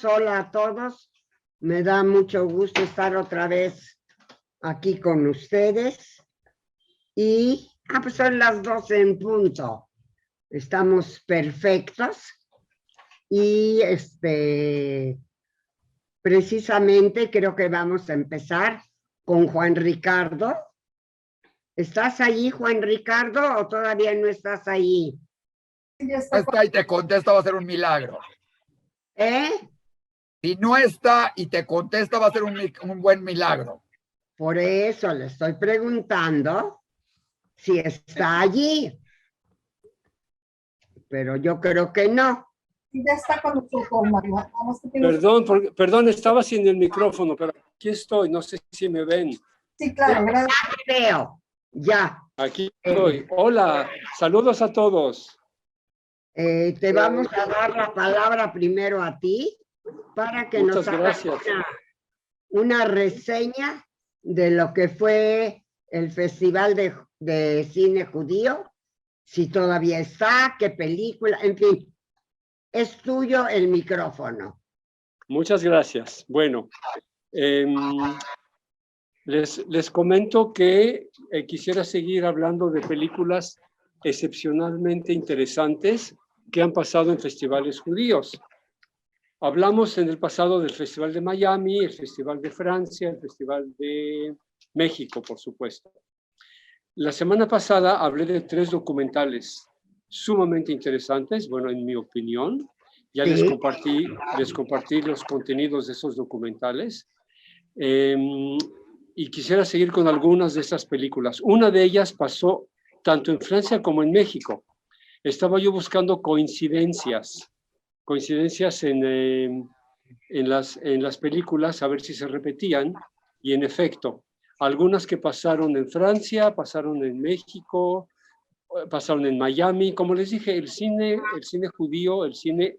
todos, hola a todos. Me da mucho gusto estar otra vez aquí con ustedes. Y, pues son las 12 en punto. Estamos perfectos. Y precisamente creo que vamos a empezar con Juan Ricardo. ¿Estás allí, Juan Ricardo, o todavía no estás ahí? Está y te contesta va a ser un milagro. Si no está y te contesta va a ser un buen milagro. Por eso le estoy preguntando si está allí. Pero yo creo que no. Ya está con nosotros, María. Perdón, estaba sin el micrófono, pero aquí estoy, no sé si me ven. Sí, claro, gracias. Ya veo, ya. Aquí estoy. Hola, saludos a todos. Te vamos a dar la palabra primero a ti para que Muchas nos hagas una reseña de lo que fue el Festival de Cine Judío, si todavía está, qué película, en fin, es tuyo el micrófono. Muchas gracias. Bueno, les comento que quisiera seguir hablando de películas excepcionalmente interesantes que han pasado en festivales judíos. Hablamos en el pasado del Festival de Miami, el Festival de Francia, el Festival de México, por supuesto. La semana pasada hablé de 3 documentales sumamente interesantes, bueno, en mi opinión. Ya les compartí los contenidos de esos documentales. Y quisiera seguir con algunas de esas películas. Una de ellas pasó tanto en Francia como en México. Estaba yo buscando coincidencias en las películas, a ver si se repetían, y en efecto, algunas que pasaron en Francia, pasaron en México, pasaron en Miami. Como les dije, el cine judío, el cine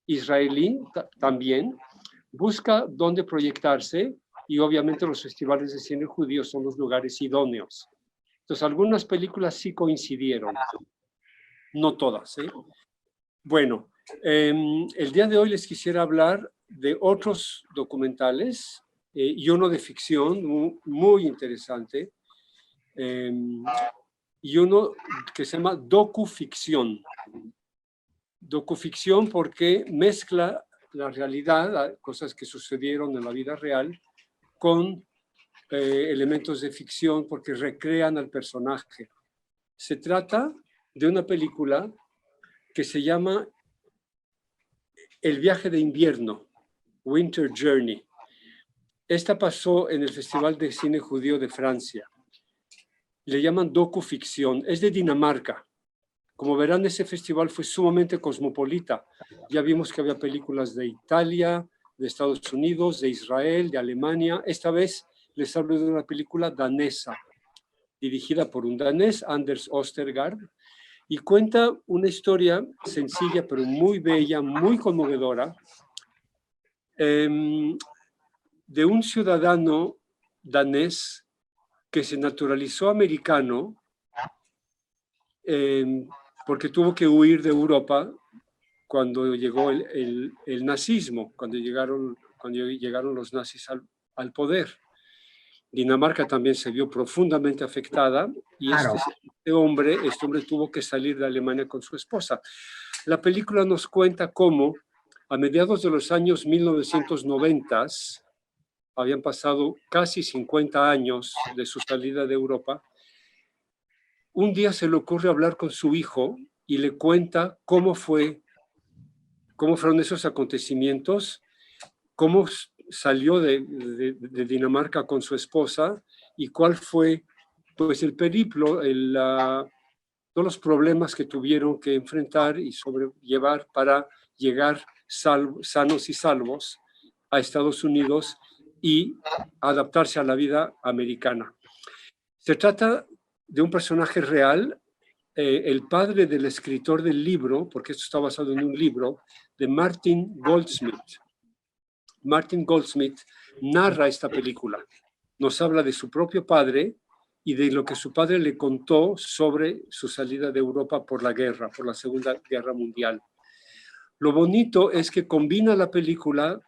israelí también busca dónde proyectarse, y obviamente los festivales de cine judío son los lugares idóneos. Entonces, algunas películas sí coincidieron, no todas, ¿eh? Bueno, el día de hoy les quisiera hablar de otros documentales y uno de ficción muy interesante, y uno que se llama docuficción. Docuficción porque mezcla la realidad, cosas que sucedieron en la vida real, con elementos de ficción porque recrean al personaje. Se trata de una película que se llama El viaje de invierno, Winter Journey. Esta pasó en el Festival de Cine Judío de Francia. Le llaman docuficción, es de Dinamarca. Como verán, ese festival fue sumamente cosmopolita. Ya vimos que había películas de Italia, de Estados Unidos, de Israel, de Alemania. Esta vez les hablo de una película danesa, dirigida por un danés, Anders Ostergaard, y cuenta una historia sencilla pero muy bella, muy conmovedora, de un ciudadano danés que se naturalizó americano porque tuvo que huir de Europa cuando llegó el nazismo, cuando llegaron los nazis al poder. Dinamarca también se vio profundamente afectada y Claro. este hombre tuvo que salir de Alemania con su esposa. La película nos cuenta cómo a mediados de los años 1990, habían pasado casi 50 años de su salida de Europa, un día se le ocurre hablar con su hijo y le cuenta cómo fueron esos acontecimientos, cómo salió de Dinamarca con su esposa y cuál fue pues el periplo, todos los problemas que tuvieron que enfrentar y sobrellevar para llegar sanos y salvos a Estados Unidos y adaptarse a la vida americana. Se trata de un personaje real, el padre del escritor del libro, porque esto está basado en un libro, de Martin Goldsmith. Martin Goldsmith narra esta película. Nos habla de su propio padre y de lo que su padre le contó sobre su salida de Europa por la guerra, por la Segunda Guerra Mundial. Lo bonito es que combina la película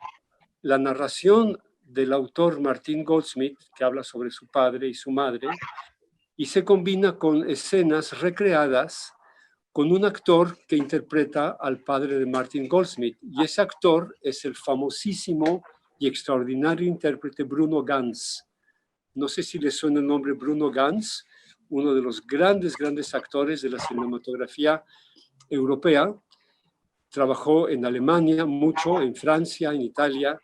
la narración del autor Martin Goldsmith, que habla sobre su padre y su madre, y se combina con escenas recreadas con un actor que interpreta al padre de Martin Goldsmith. Y ese actor es el famosísimo y extraordinario intérprete Bruno Ganz. No sé si le suena el nombre Bruno Ganz, uno de los grandes actores de la cinematografía europea. Trabajó en Alemania mucho, en Francia, en Italia,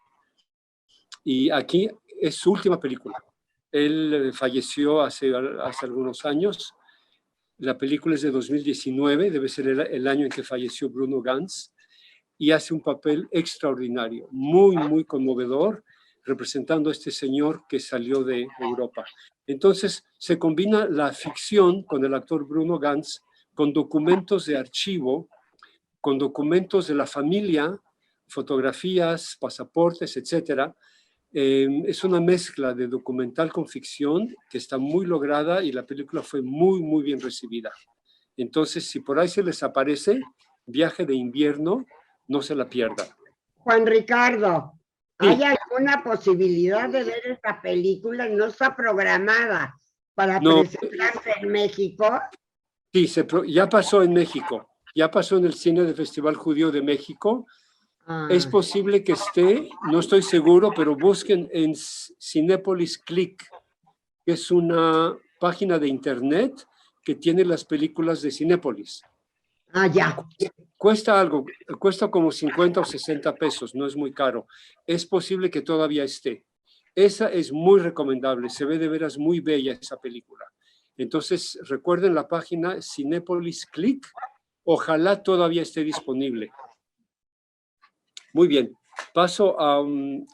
y aquí es su última película. Él falleció hace algunos años. La película es de 2019, debe ser el año en que falleció Bruno Ganz, y hace un papel extraordinario, muy conmovedor, representando a este señor que salió de Europa. Entonces, se combina la ficción con el actor Bruno Ganz, con documentos de archivo, con documentos de la familia, fotografías, pasaportes, etcétera. Es una mezcla de documental con ficción que está muy lograda y la película fue muy bien recibida. Entonces, si por ahí se les aparece Viaje de invierno, no se la pierdan. Juan Ricardo, Sí. ¿hay alguna posibilidad de ver esta película? No está programada para presentarse en México. Sí, ya pasó en México, ya pasó en el cine del Festival Judío de México. Es posible que esté, no estoy seguro, pero busquen en Cinépolis Click, que es una página de internet que tiene las películas de Cinépolis. Ya. Cuesta algo, cuesta como 50 o 60 pesos, no es muy caro. Es posible que todavía esté. Esa es muy recomendable, se ve de veras muy bella esa película. Entonces, recuerden la página Cinépolis Click, ojalá todavía esté disponible. Muy bien, paso al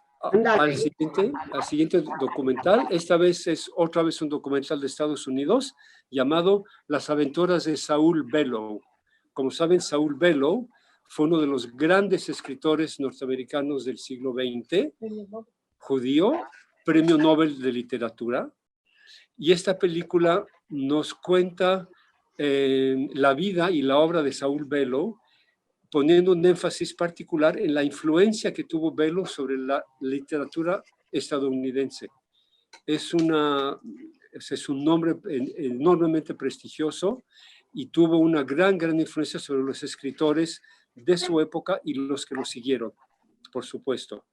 siguiente documental. Esta vez es otra vez un documental de Estados Unidos llamado Las aventuras de Saul Bellow. Como saben, Saul Bellow fue uno de los grandes escritores norteamericanos del siglo XX, judío, premio Nobel de Literatura. Y esta película nos cuenta la vida y la obra de Saul Bellow, poniendo un énfasis particular en la influencia que tuvo Bellow sobre la literatura estadounidense. Es un nombre enormemente prestigioso y tuvo una gran influencia sobre los escritores de su época y los que lo siguieron, por supuesto.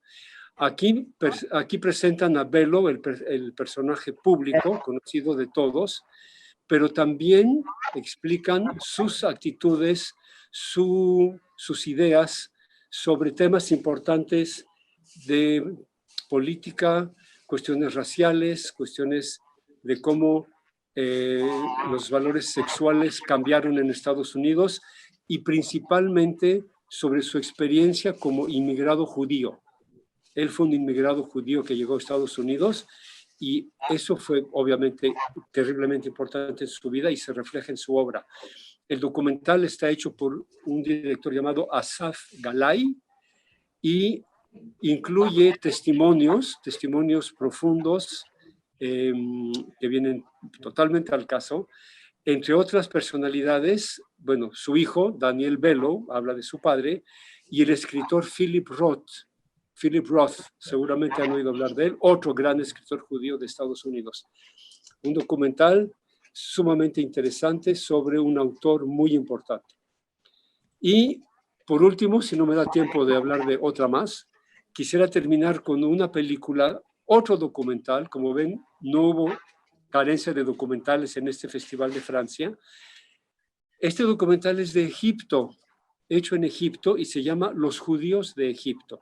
Aquí presentan a Bellow, el personaje público, conocido de todos, pero también explican sus actitudes, sus ideas sobre temas importantes de política, cuestiones raciales, cuestiones de cómo los valores sexuales cambiaron en Estados Unidos y principalmente sobre su experiencia como inmigrado judío. Él fue un inmigrado judío que llegó a Estados Unidos y eso fue obviamente terriblemente importante en su vida y se refleja en su obra. El documental está hecho por un director llamado Asaf Galay y incluye testimonios profundos que vienen totalmente al caso. Entre otras personalidades, bueno, su hijo, Daniel Bellow, habla de su padre, y el escritor Philip Roth, seguramente han oído hablar de él, otro gran escritor judío de Estados Unidos. Un documental sumamente interesante sobre un autor muy importante. Y por último, si no me da tiempo de hablar de otra más, quisiera terminar con una película, otro documental. Como ven, no hubo carencia de documentales en este Festival de Francia. Este documental es de Egipto, hecho en Egipto y se llama Los judíos de Egipto.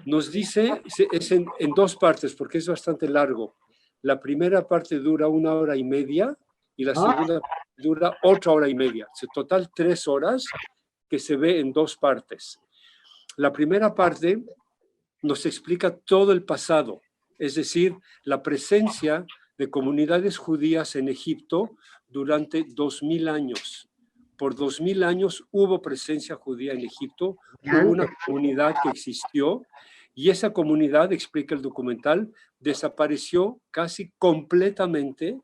Nos dice, es en dos partes porque es bastante largo. La primera parte dura 1 hora y media y la segunda dura otra hora y media. En total 3 horas que se ve en 2 partes. La primera parte nos explica todo el pasado, es decir, la presencia de comunidades judías en Egipto durante 2000 años. Por 2000 años hubo presencia judía en Egipto, hubo una comunidad que existió y esa comunidad, explica el documental, desapareció casi completamente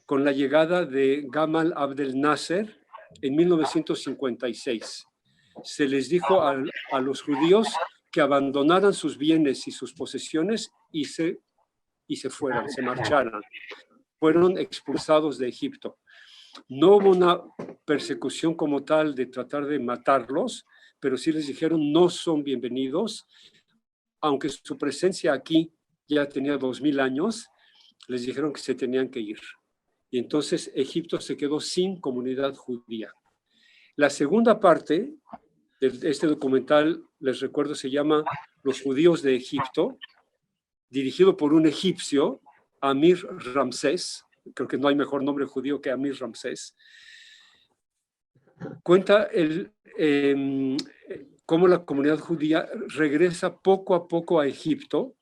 con la llegada de Gamal Abdel Nasser en 1956. se les dijo a los judíos que abandonaran sus bienes y sus posesiones y se fueran, se marcharan. Fueron expulsados de Egipto. No hubo una persecución como tal de tratar de matarlos, pero sí les dijeron no son bienvenidos, aunque su presencia aquí ya tenía 2000 años, les dijeron que se tenían que ir. Y entonces Egipto se quedó sin comunidad judía. La segunda parte de este documental, les recuerdo, se llama Los judíos de Egipto, dirigido por un egipcio, Amir Ramsés. Creo que no hay mejor nombre judío que Amir Ramsés. Cuenta cómo la comunidad judía regresa poco a poco a Egipto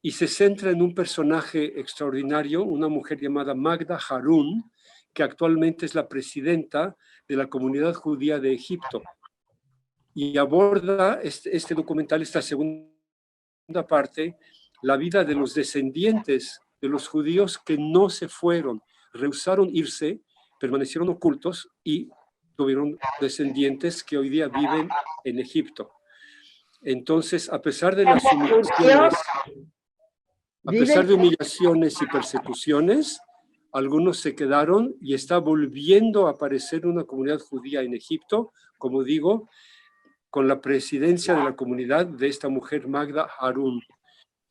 y se centra en un personaje extraordinario, una mujer llamada Magda Harun, que actualmente es la presidenta de la comunidad judía de Egipto. Y aborda este documental, esta segunda parte, la vida de los descendientes de los judíos que no se fueron, rehusaron irse, permanecieron ocultos y tuvieron descendientes que hoy día viven en Egipto. Entonces, a pesar de las humillaciones y persecuciones, algunos se quedaron y está volviendo a aparecer una comunidad judía en Egipto, como digo, con la presidencia de la comunidad de esta mujer Magda Harun.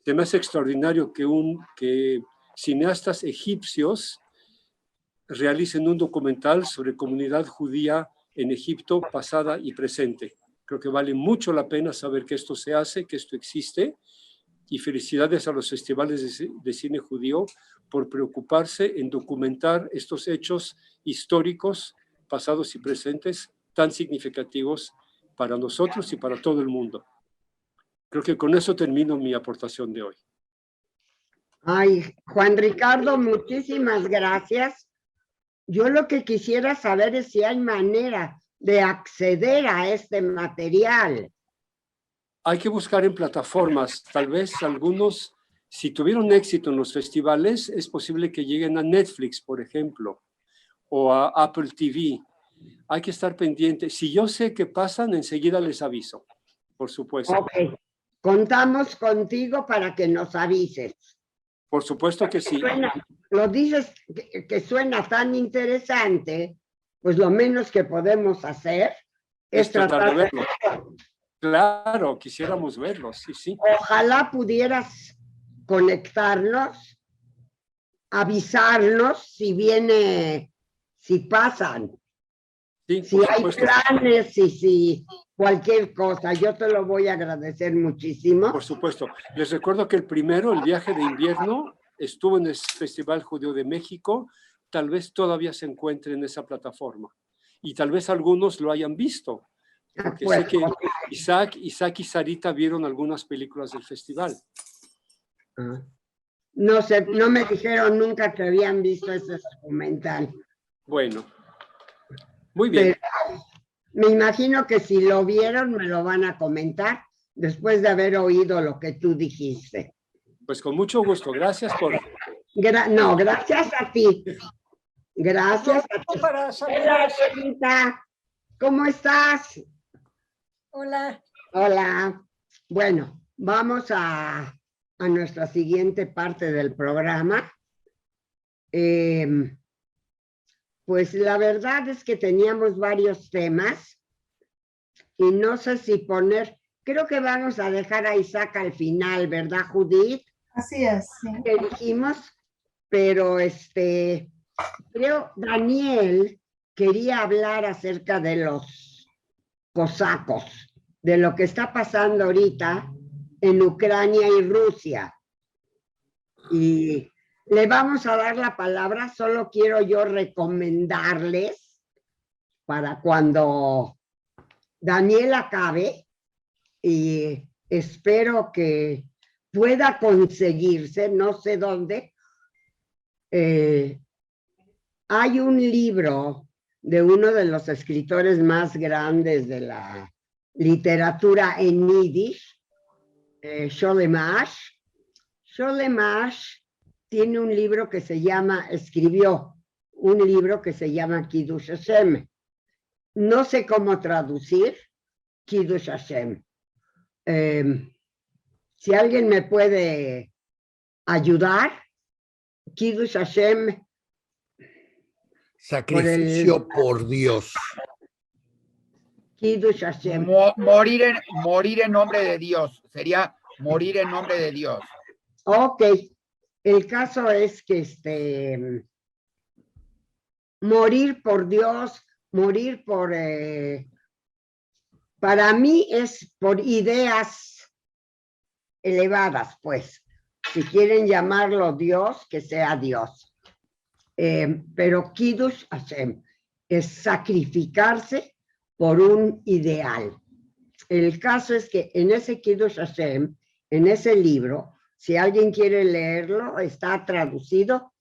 Se me hace extraordinario que cineastas egipcios realicen un documental sobre comunidad judía en Egipto pasada y presente. Creo que vale mucho la pena saber que esto se hace, que esto existe, y felicidades a los festivales de cine judío por preocuparse en documentar estos hechos históricos, pasados y presentes, tan significativos para nosotros y para todo el mundo. Creo que con eso termino mi aportación de hoy. Ay, Juan Ricardo, muchísimas gracias. Yo lo que quisiera saber es si hay manera de acceder a este material. Hay que buscar en plataformas, tal vez algunos, si tuvieron éxito en los festivales, es posible que lleguen a Netflix, por ejemplo, o a Apple TV. Hay que estar pendiente. Si yo sé que pasan, enseguida les aviso, por supuesto. Ok, contamos contigo para que nos avises. Por supuesto que sí. Lo dices que suena tan interesante, pues lo menos que podemos hacer es tratar de verlo. Claro, quisiéramos verlos, sí, sí. Ojalá pudieras conectarnos, avisarnos si pasan, sí, si hay planes y si cualquier cosa. Yo te lo voy a agradecer muchísimo. Por supuesto. Les recuerdo que el viaje de invierno, estuvo en el Festival Judío de México. Tal vez todavía se encuentre en esa plataforma. Y tal vez algunos lo hayan visto. Porque sé que Isaac y Sarita vieron algunas películas del festival. No sé, no me dijeron nunca que habían visto ese documental. Bueno, muy bien. Pero me imagino que si lo vieron me lo van a comentar después de haber oído lo que tú dijiste. Pues con mucho gusto. Gracias por... No, gracias a ti. Gracias a ti. Hola, Sarita. ¿Cómo estás? Hola. Hola. Bueno, vamos a nuestra siguiente parte del programa. Pues la verdad es que teníamos varios temas y no sé si poner, creo que vamos a dejar a Isaac al final, ¿verdad, Judith? Así es, sí. Que dijimos, pero creo Daniel quería hablar acerca de los cosacos, de lo que está pasando ahorita en Ucrania y Rusia. Y le vamos a dar la palabra, solo quiero yo recomendarles para cuando Daniel acabe, y espero que pueda conseguirse, no sé dónde, hay un libro de uno de los escritores más grandes de la literatura en Yiddish, Sholem Asch. Sholem Asch tiene un libro que escribió un libro que se llama Kiddush Hashem. No sé cómo traducir, Kiddush Hashem. Si alguien me puede ayudar, Kiddush Hashem. Sacrificio por Dios. Kiddush Hashem. Morir en nombre de Dios. Sería morir en nombre de Dios. Ok. El caso es que morir por Dios, morir por... para mí es por ideas elevadas, pues. Si quieren llamarlo Dios, que sea Dios. Pero Kiddush Hashem es sacrificarse por un ideal. El caso es que en ese Kiddush Hashem, en ese libro, si alguien quiere leerlo, está traducido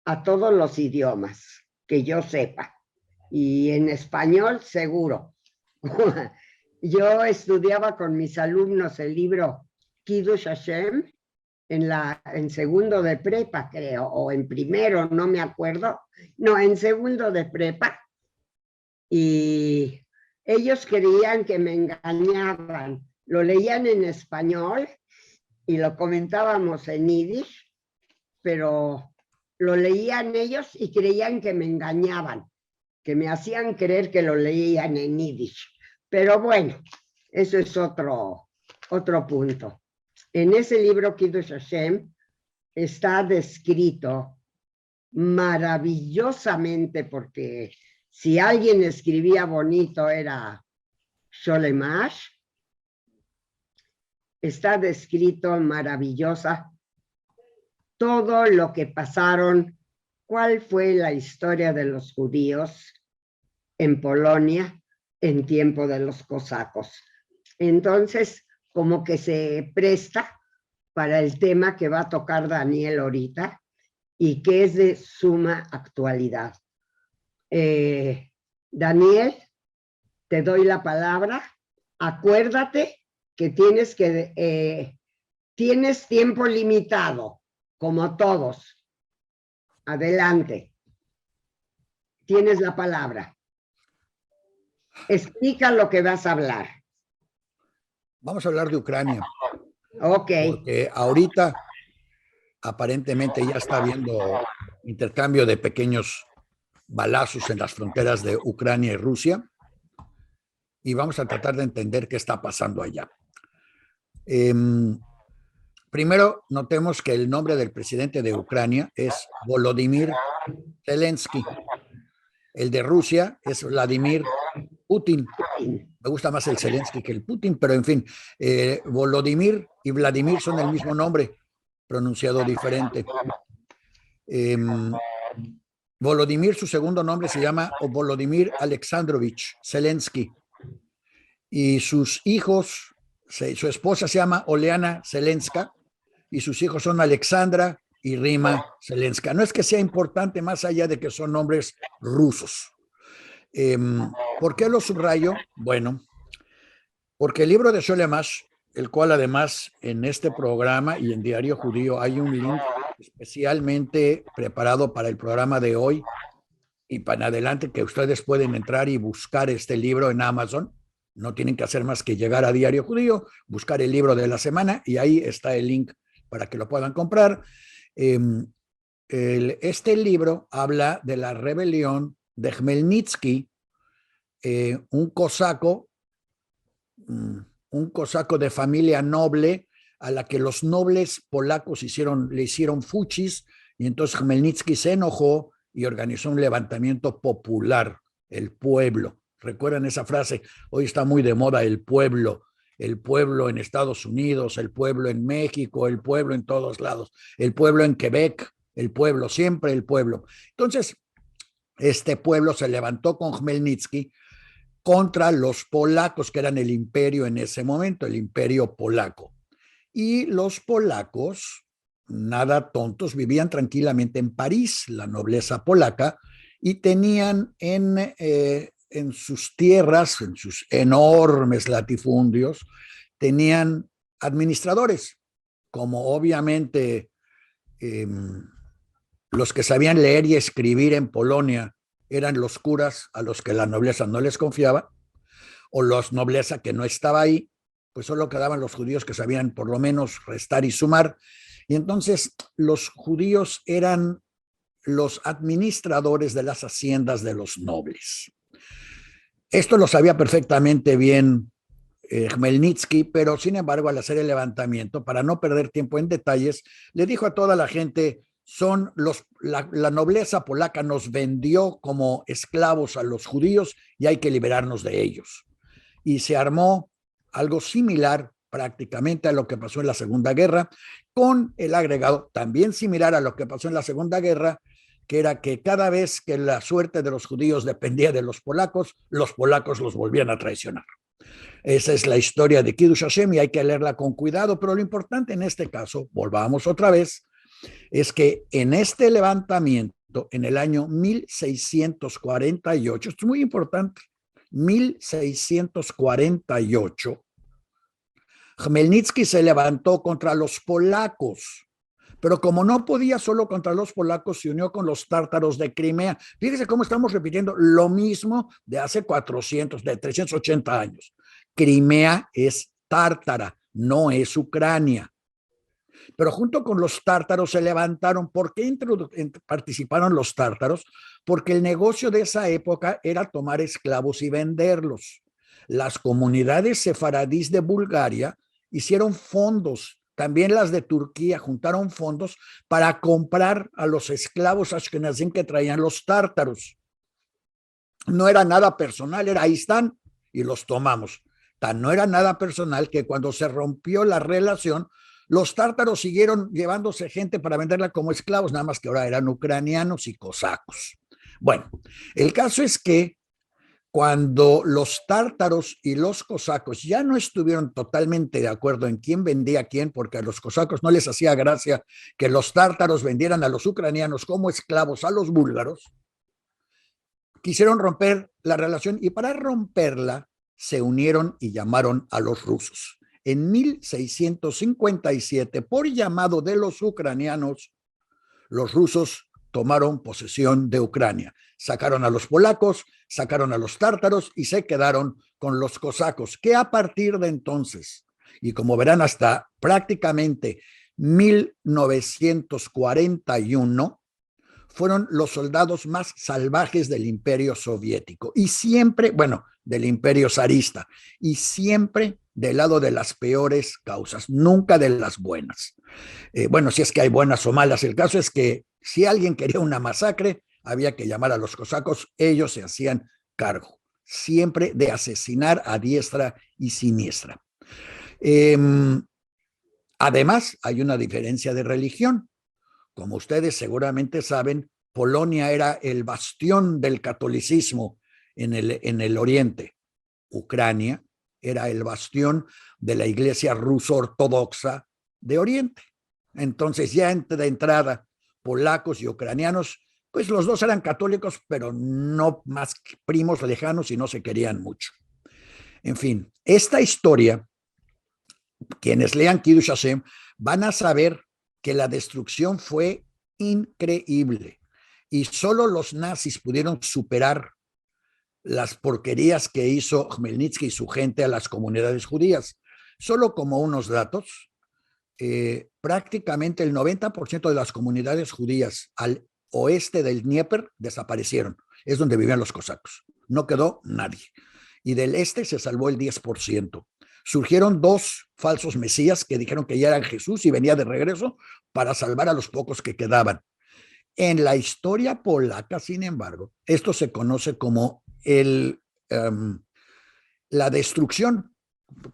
a todos los idiomas que yo sepa. Y en español, seguro. Yo estudiaba con mis alumnos el libro Kiddush Hashem en segundo de prepa, creo, o en primero, no me acuerdo. No, en segundo de prepa. Y ellos creían que me engañaban. Lo leían en español y lo comentábamos en yiddish, pero lo leían ellos y creían que me engañaban, que me hacían creer que lo leían en yiddish. Pero bueno, eso es otro punto. En ese libro, Kiddush Hashem, está descrito maravillosamente, porque si alguien escribía bonito era Sholemash. Está descrito maravillosa todo lo que pasaron, cuál fue la historia de los judíos en Polonia en tiempo de los cosacos. Entonces, como que se presta para el tema que va a tocar Daniel ahorita y que es de suma actualidad. Daniel, te doy la palabra. Acuérdate que tienes tiempo limitado, como todos. Adelante. Tienes la palabra. Explica lo que vas a hablar. Vamos a hablar de Ucrania. Ok. Porque ahorita aparentemente ya está habiendo intercambio de pequeños balazos en las fronteras de Ucrania y Rusia. Y vamos a tratar de entender qué está pasando allá. Primero, notemos que el nombre del presidente de Ucrania es Volodymyr Zelensky. El de Rusia es Vladimir Putin. Me gusta más el Zelensky que el Putin, pero en fin, Volodymyr y Vladimir son el mismo nombre, pronunciado diferente. Volodymyr, su segundo nombre se llama Volodymyr Alexandrovich Zelensky. Y sus hijos, su esposa se llama Oleana Zelenska y sus hijos son Alexandra y Rima Zelenska. No es que sea importante más allá de que son nombres rusos. ¿Por qué lo subrayo? Bueno, porque el libro de Sholemash, el cual además en este programa y en Diario Judío hay un link especialmente preparado para el programa de hoy y para adelante, que ustedes pueden entrar y buscar este libro en Amazon. No tienen que hacer más que llegar a Diario Judío, buscar el libro de la semana y ahí está el link para que lo puedan comprar. Este libro habla de la rebelión de Khmelnytsky, un cosaco de familia noble a la que los nobles polacos le hicieron fuchis, y entonces Khmelnytsky se enojó y organizó un levantamiento popular, el pueblo. ¿Recuerdan esa frase? Hoy está muy de moda el pueblo en Estados Unidos, el pueblo en México, el pueblo en todos lados, el pueblo en Quebec, el pueblo, siempre el pueblo. Entonces, este pueblo se levantó con Khmelnytsky contra los polacos, que eran el imperio en ese momento, el imperio polaco. Y los polacos, nada tontos, vivían tranquilamente en París, la nobleza polaca, y tenían en sus tierras, en sus enormes latifundios, tenían administradores, como obviamente los que sabían leer y escribir en Polonia eran los curas a los que la nobleza no les confiaba. o los nobleza que no estaba ahí, pues solo quedaban los judíos que sabían por lo menos restar y sumar. Y entonces los judíos eran los administradores de las haciendas de los nobles. Esto lo sabía perfectamente bien Khmelnytsky, pero sin embargo, al hacer el levantamiento, para no perder tiempo en detalles, le dijo a toda la gente, la nobleza polaca nos vendió como esclavos a los judíos y hay que liberarnos de ellos. Y se armó algo similar prácticamente a lo que pasó en la Segunda Guerra, con el agregado también similar a lo que pasó en la Segunda Guerra, que era que cada vez que la suerte de los judíos dependía de los polacos los volvían a traicionar. Esa es la historia de Kiddush Hashem y hay que leerla con cuidado, pero lo importante en este caso, volvamos otra vez, es que en este levantamiento, en el año 1648, esto es muy importante, 1648, Khmelnytsky se levantó contra los polacos, pero como no podía solo contra los polacos, se unió con los tártaros de Crimea. Fíjense cómo estamos repitiendo lo mismo de hace 380 años. Crimea es tártara, no es Ucrania. Pero junto con los tártaros se levantaron. ¿Por qué participaron los tártaros? Porque el negocio de esa época era tomar esclavos y venderlos. Las comunidades sefaradís de Bulgaria hicieron fondos, también las de Turquía juntaron fondos para comprar a los esclavos ashkenazim que traían los tártaros. No era nada personal, era ahí están y los tomamos. No era nada personal que cuando se rompió la relación, los tártaros siguieron llevándose gente para venderla como esclavos, nada más que ahora eran ucranianos y cosacos. Bueno, el caso es que cuando los tártaros y los cosacos ya no estuvieron totalmente de acuerdo en quién vendía a quién, porque a los cosacos no les hacía gracia que los tártaros vendieran a los ucranianos como esclavos a los búlgaros, quisieron romper la relación y para romperla se unieron y llamaron a los rusos. En 1657, por llamado de los ucranianos, los rusos tomaron posesión de Ucrania. Sacaron a los polacos, sacaron a los tártaros y se quedaron con los cosacos, que a partir de entonces, y como verán hasta prácticamente 1941, fueron los soldados más salvajes del Imperio Soviético y siempre, bueno, del Imperio Zarista, y siempre del lado de las peores causas, nunca de las buenas. Bueno, si es que hay buenas o malas, el caso es que si alguien quería una masacre, había que llamar a los cosacos, ellos se hacían cargo, siempre de asesinar a diestra y siniestra. Además, hay una diferencia de religión. Como ustedes seguramente saben, Polonia era el bastión del catolicismo en el oriente. Ucrania era el bastión de la iglesia ruso ortodoxa de oriente. Entonces, ya de entrada, polacos y ucranianos, pues los dos eran católicos, pero no más que primos lejanos y no se querían mucho. En fin, esta historia, quienes lean Kiddush Hashem van a saber que la destrucción fue increíble y solo los nazis pudieron superar las porquerías que hizo Khmelnytsky y su gente a las comunidades judías. Solo como unos datos, prácticamente el 90% de las comunidades judías al oeste del Dnieper desaparecieron. Es donde vivían los cosacos. No quedó nadie. Y del este se salvó el 10%. Surgieron dos falsos mesías que dijeron que ya eran Jesús y venía de regreso para salvar a los pocos que quedaban. En la historia polaca, sin embargo, esto se conoce como la destrucción.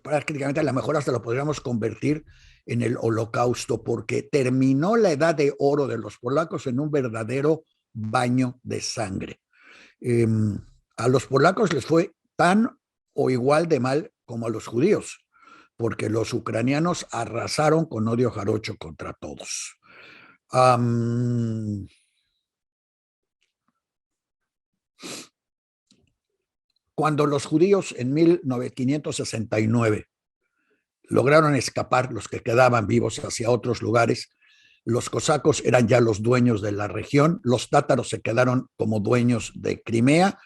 Prácticamente a lo mejor hasta lo podríamos convertir en el holocausto, porque terminó la edad de oro de los polacos en un verdadero baño de sangre. A los polacos les fue tan o igual de mal como a los judíos, porque los ucranianos arrasaron con odio jarocho contra todos. Cuando los judíos en 1569 lograron escapar, los que quedaban vivos hacia otros lugares, los cosacos eran ya los dueños de la región, los tátaros se quedaron como dueños de Crimea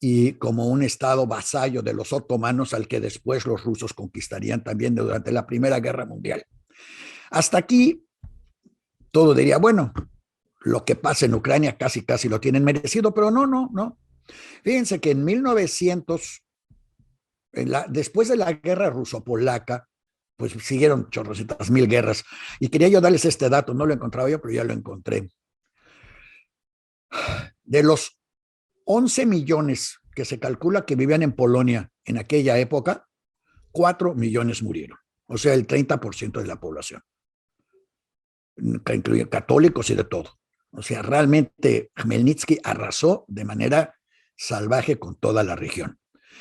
y como un estado vasallo de los otomanos al que después los rusos conquistarían también durante la Primera Guerra Mundial. Hasta aquí todo diría, bueno, lo que pasa en Ucrania casi lo tienen merecido, pero no. Fíjense que en 1900, después de la guerra ruso-polaca, pues siguieron chorrocientas mil guerras. Y quería yo darles este dato, no lo encontraba yo, pero ya lo encontré. De los 11 millones que se calcula que vivían en Polonia en aquella época, 4 millones murieron. O sea, el 30% de la población, que incluye católicos y de todo. O sea, realmente Khmelnytsky arrasó de manera salvaje con toda la región.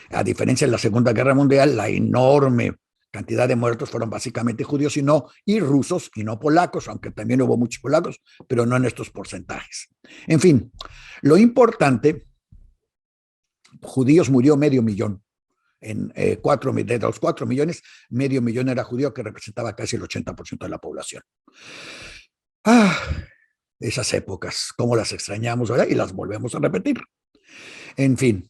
A diferencia de la Segunda Guerra Mundial, la enorme cantidad de muertos fueron básicamente judíos y rusos y no polacos, aunque también hubo muchos polacos, pero no en estos porcentajes. En fin, lo importante, judíos murió 500,000. De los 4 millones, 500,000 era judío, que representaba casi el 80% de la población. Esas épocas, cómo las extrañamos, ¿verdad? Y las volvemos a repetir. En fin,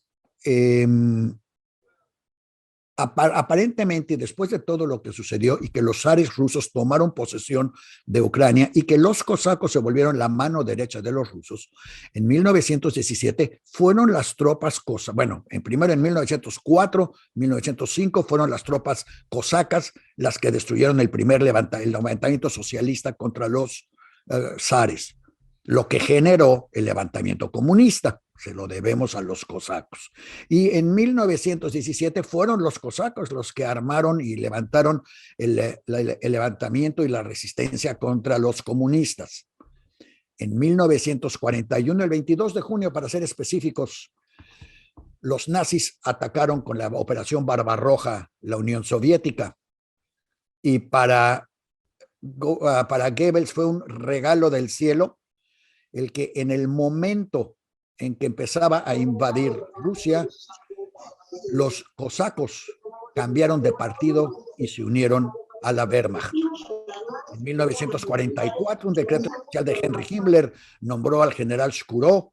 aparentemente, después de todo lo que sucedió y que los zares rusos tomaron posesión de Ucrania y que los cosacos se volvieron la mano derecha de los rusos, en 1917 fueron las tropas cosacas, bueno, primero en 1904, 1905 fueron las tropas cosacas las que destruyeron el primer levantamiento socialista contra los zares, lo que generó el levantamiento comunista. Se lo debemos a los cosacos. Y en 1917 fueron los cosacos los que armaron y levantaron el levantamiento y la resistencia contra los comunistas. En 1941, el 22 de junio, para ser específicos, los nazis atacaron con la Operación Barbarroja la Unión Soviética. Y para Goebbels fue un regalo del cielo el que en el momento en que empezaba a invadir Rusia, los cosacos cambiaron de partido y se unieron a la Wehrmacht. En 1944, un decreto especial de Henry Himmler nombró al general Shkurov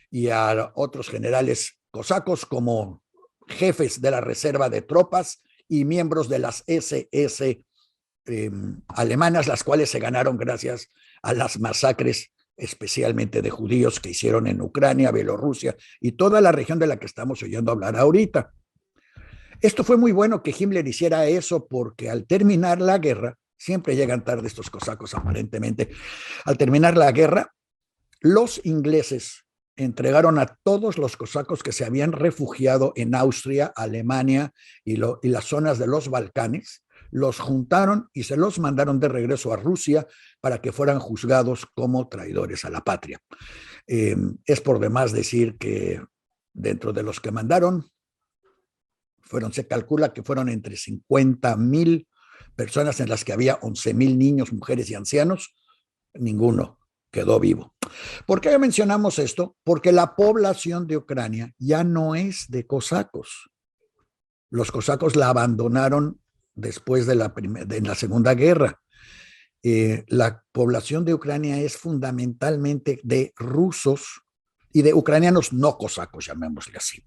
y a otros generales cosacos como jefes de la reserva de tropas y miembros de las SS alemanas, las cuales se ganaron gracias a las masacres especialmente de judíos que hicieron en Ucrania, Bielorrusia y toda la región de la que estamos oyendo hablar ahorita. Esto fue muy bueno que Himmler hiciera eso, porque al terminar la guerra, siempre llegan tarde estos cosacos aparentemente, al terminar la guerra, los ingleses entregaron a todos los cosacos que se habían refugiado en Austria, Alemania y las zonas de los Balcanes, los juntaron y se los mandaron de regreso a Rusia para que fueran juzgados como traidores a la patria. Es por demás decir que dentro de los que mandaron, se calcula que fueron entre 50,000 personas, en las que había 11,000 niños, mujeres y ancianos. Ninguno quedó vivo. ¿Por qué mencionamos esto? Porque la población de Ucrania ya no es de cosacos. Los cosacos la abandonaron después de la Segunda Guerra. La población de Ucrania es fundamentalmente de rusos y de ucranianos no cosacos, llamémosle así.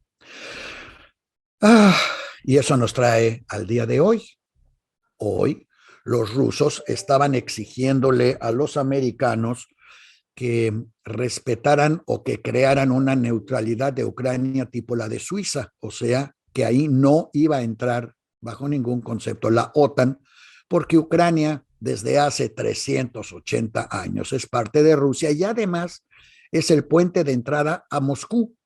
Y eso nos trae al día de hoy. Hoy los rusos estaban exigiéndole a los americanos que respetaran o que crearan una neutralidad de Ucrania tipo la de Suiza, o sea, que ahí no iba a entrar bajo ningún concepto la OTAN, porque Ucrania desde hace 380 años es parte de Rusia y además es el puente de entrada a Moscú.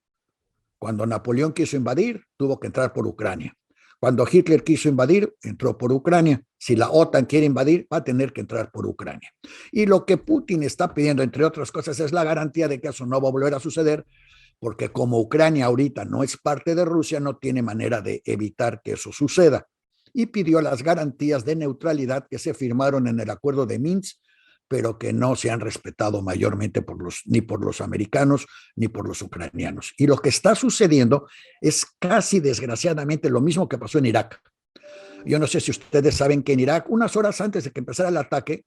Cuando Napoleón quiso invadir, tuvo que entrar por Ucrania. Cuando Hitler quiso invadir, entró por Ucrania. Si la OTAN quiere invadir, va a tener que entrar por Ucrania. Y lo que Putin está pidiendo, entre otras cosas, es la garantía de que eso no va a volver a suceder, porque como Ucrania ahorita no es parte de Rusia, no tiene manera de evitar que eso suceda. Y pidió las garantías de neutralidad que se firmaron en el Acuerdo de Minsk, pero que no se han respetado mayormente ni por los americanos ni por los ucranianos. Y lo que está sucediendo es casi desgraciadamente lo mismo que pasó en Irak. Yo no sé si ustedes saben que en Irak, unas horas antes de que empezara el ataque,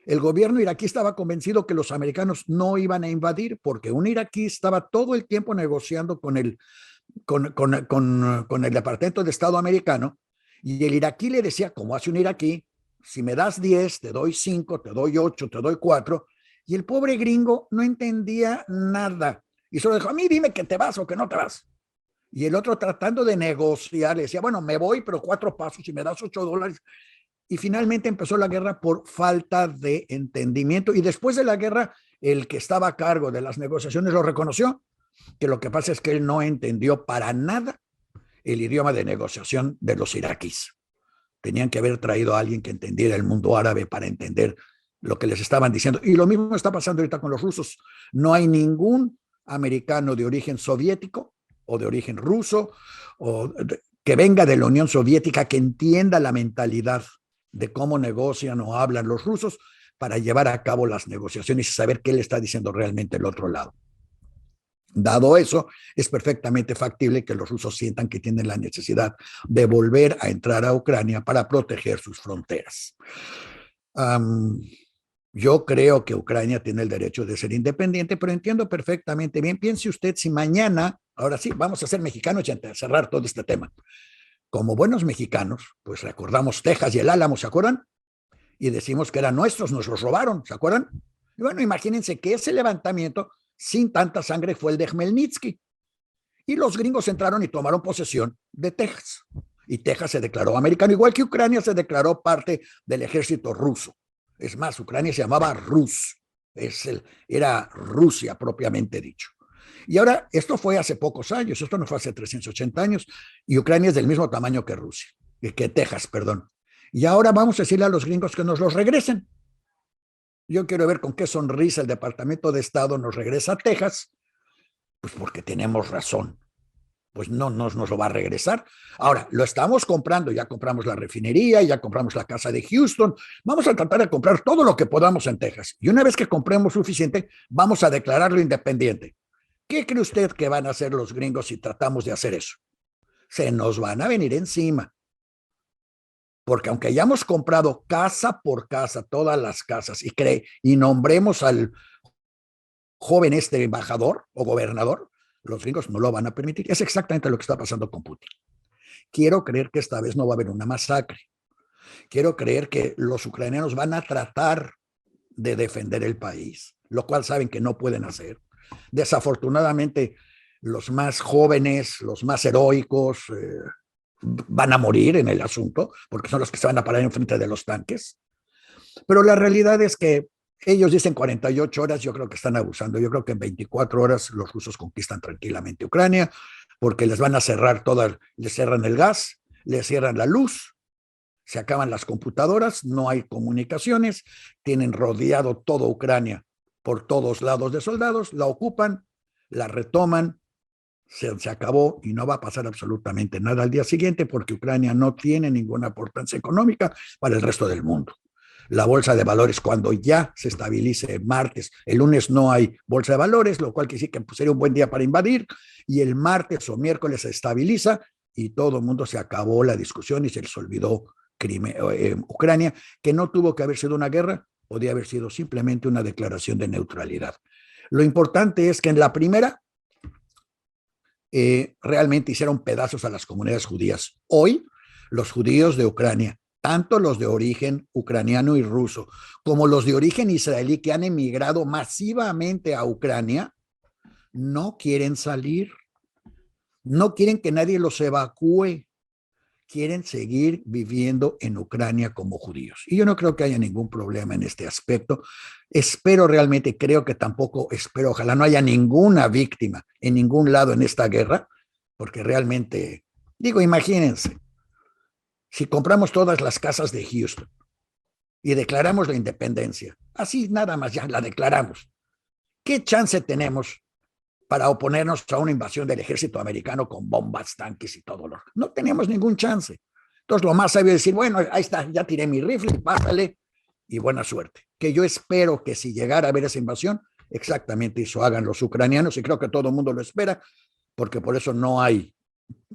el gobierno iraquí estaba convencido que los americanos no iban a invadir, porque un iraquí estaba todo el tiempo negociando con el con el Departamento de Estado americano, y el iraquí le decía, como hace un iraquí, si me das 10, te doy 5, te doy 8, te doy 4, y el pobre gringo no entendía nada, y solo dijo, a mí dime que te vas o que no te vas. Y el otro tratando de negociar, le decía, bueno, me voy, pero 4 pasos y me das $8. Y finalmente empezó la guerra por falta de entendimiento. Y después de la guerra, el que estaba a cargo de las negociaciones lo reconoció, que lo que pasa es que él no entendió para nada el idioma de negociación de los iraquíes. Tenían que haber traído a alguien que entendiera el mundo árabe para entender lo que les estaban diciendo. Y lo mismo está pasando ahorita con los rusos. No hay ningún americano de origen soviético o de origen ruso o que venga de la Unión Soviética que entienda la mentalidad de cómo negocian o hablan los rusos para llevar a cabo las negociaciones y saber qué le está diciendo realmente el otro lado. Dado eso, es perfectamente factible que los rusos sientan que tienen la necesidad de volver a entrar a Ucrania para proteger sus fronteras. Yo creo que Ucrania tiene el derecho de ser independiente, pero entiendo perfectamente bien. Piense usted si mañana, ahora sí, vamos a ser mexicanos y a cerrar todo este tema. Como buenos mexicanos, pues recordamos Texas y el Álamo, ¿se acuerdan? Y decimos que eran nuestros, nos los robaron, ¿se acuerdan? Y bueno, imagínense que ese levantamiento sin tanta sangre fue el de Khmelnytsky. Y los gringos entraron y tomaron posesión de Texas. Y Texas se declaró americano, igual que Ucrania se declaró parte del ejército ruso. Es más, Ucrania se llamaba Rus, era Rusia propiamente dicho. Y ahora, esto fue hace pocos años, esto no fue hace 380 años, y Ucrania es del mismo tamaño que Rusia, que Texas, perdón. Y ahora vamos a decirle a los gringos que nos los regresen. Yo quiero ver con qué sonrisa el Departamento de Estado nos regresa a Texas, pues porque tenemos razón. Pues no nos lo va a regresar. Ahora, lo estamos comprando, ya compramos la refinería, ya compramos la casa de Houston, vamos a tratar de comprar todo lo que podamos en Texas. Y una vez que compremos suficiente, vamos a declararlo independiente. ¿Qué cree usted que van a hacer los gringos si tratamos de hacer eso? Se nos van a venir encima. Porque aunque hayamos comprado casa por casa, todas las casas, y nombremos al joven embajador o gobernador, los gringos no lo van a permitir. Es exactamente lo que está pasando con Putin. Quiero creer que esta vez no va a haber una masacre. Quiero creer que los ucranianos van a tratar de defender el país, lo cual saben que no pueden hacer. Desafortunadamente, los más jóvenes, los más heroicos, van a morir en el asunto, porque son los que se van a parar enfrente de los tanques. Pero la realidad es que ellos dicen 48 horas, yo creo que están abusando. Yo creo que en 24 horas los rusos conquistan tranquilamente Ucrania, porque les van a cerrar les cierran el gas, les cierran la luz, se acaban las computadoras, no hay comunicaciones, tienen rodeado toda Ucrania por todos lados de soldados, la ocupan, la retoman, se acabó y no va a pasar absolutamente nada al día siguiente porque Ucrania no tiene ninguna importancia económica para el resto del mundo. La bolsa de valores, cuando ya se estabilice martes, el lunes no hay bolsa de valores, lo cual quiere decir que sería un buen día para invadir, y el martes o miércoles se estabiliza y todo el mundo se acabó la discusión y se les olvidó Ucrania, que no tuvo que haber sido una guerra, podía haber sido simplemente una declaración de neutralidad. Lo importante es que en la primera realmente hicieron pedazos a las comunidades judías. Hoy, los judíos de Ucrania, tanto los de origen ucraniano y ruso, como los de origen israelí que han emigrado masivamente a Ucrania, no quieren salir, no quieren que nadie los evacúe, quieren seguir viviendo en Ucrania como judíos. Y yo no creo que haya ningún problema en este aspecto. Espero realmente, creo que tampoco, ojalá no haya ninguna víctima en ningún lado en esta guerra, porque realmente, imagínense, si compramos todas las casas de Houston y declaramos la independencia, así nada más ya la declaramos, ¿qué chance tenemos para oponernos a una invasión del ejército americano con bombas, tanques y todo? No tenemos ningún chance. Entonces lo más sabio es decir, bueno, ahí está, ya tiré mi rifle, pásale y buena suerte. Que yo espero que si llegara a haber esa invasión, exactamente eso hagan los ucranianos, y creo que todo el mundo lo espera, porque por eso no hay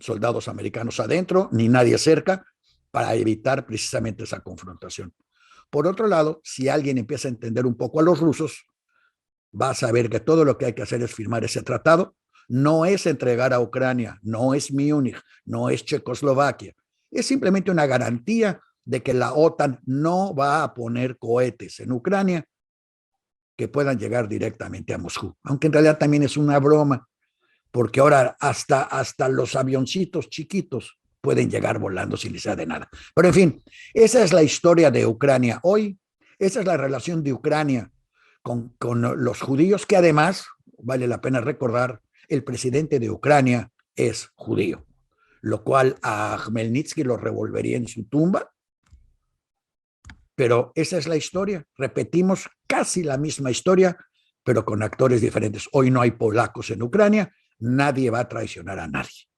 soldados americanos adentro, ni nadie cerca, para evitar precisamente esa confrontación. Por otro lado, si alguien empieza a entender un poco a los rusos, va a saber que todo lo que hay que hacer es firmar ese tratado, no es entregar a Ucrania, no es Múnich, no es Checoslovaquia. Es simplemente una garantía de que la OTAN no va a poner cohetes en Ucrania que puedan llegar directamente a Moscú, aunque en realidad también es una broma, porque ahora hasta los avioncitos chiquitos pueden llegar volando sin necesidad de nada. Pero en fin, esa es la historia de Ucrania hoy, esa es la relación de Ucrania con los judíos, que además, vale la pena recordar, el presidente de Ucrania es judío, lo cual a Khmelnytsky lo revolvería en su tumba. Pero esa es la historia. Repetimos casi la misma historia, pero con actores diferentes. Hoy no hay polacos en Ucrania, nadie va a traicionar a nadie.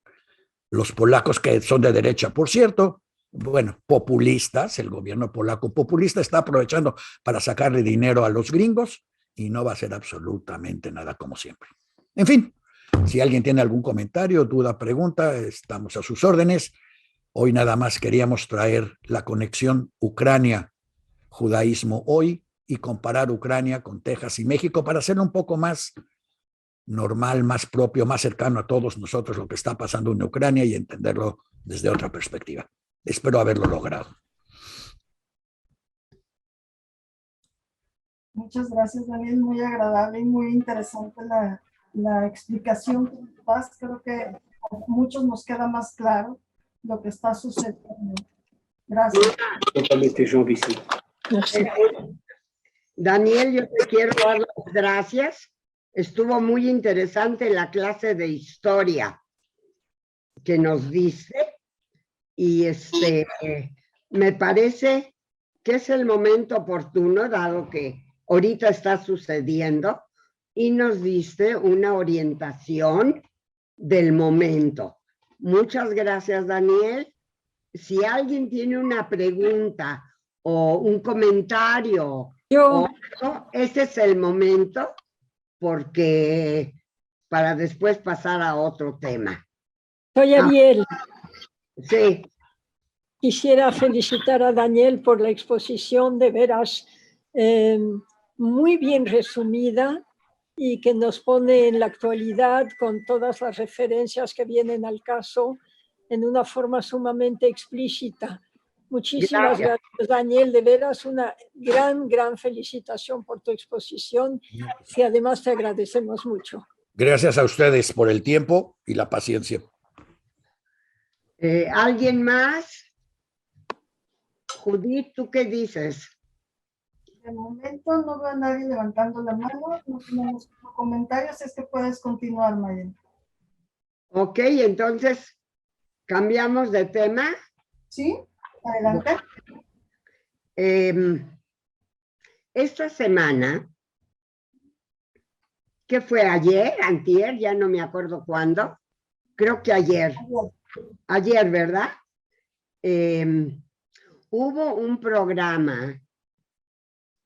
Los polacos, que son de derecha, por cierto, bueno, populistas, el gobierno polaco populista está aprovechando para sacarle dinero a los gringos y no va a hacer absolutamente nada como siempre. En fin, si alguien tiene algún comentario, duda, pregunta, estamos a sus órdenes. Hoy nada más queríamos traer la conexión Ucrania-judaísmo hoy y comparar Ucrania con Texas y México para hacerlo un poco más normal, más propio, más cercano a todos nosotros lo que está pasando en Ucrania y entenderlo desde otra perspectiva. Espero haberlo logrado. Muchas gracias, Daniel. Muy agradable y muy interesante la explicación que nos das. Creo que a muchos nos queda más claro lo que está sucediendo. Gracias. Totalmente, Jean Vicente. Daniel, yo te quiero dar las gracias. Estuvo muy interesante la clase de historia que nos diste y me parece que es el momento oportuno, dado que ahorita está sucediendo, y nos diste una orientación del momento. Muchas gracias, Daniel. Si alguien tiene una pregunta o un comentario, ese es el momento, porque para después pasar a otro tema. Soy Ariel. Sí. Quisiera felicitar a Daniel por la exposición, de veras muy bien resumida y que nos pone en la actualidad con todas las referencias que vienen al caso en una forma sumamente explícita. Muchísimas gracias, Daniel. De veras una gran felicitación por tu exposición y además te agradecemos mucho. Gracias a ustedes por el tiempo y la paciencia. ¿Alguien más? Judith, ¿tú qué dices? De momento no veo a nadie levantando la mano, no tenemos comentarios, es que puedes continuar, Maya. Ok, entonces cambiamos de tema. Sí, adelante. Esta semana, ¿qué fue ayer? Antier, ya no me acuerdo cuándo. Creo que ayer. Ayer, ¿verdad? Hubo un programa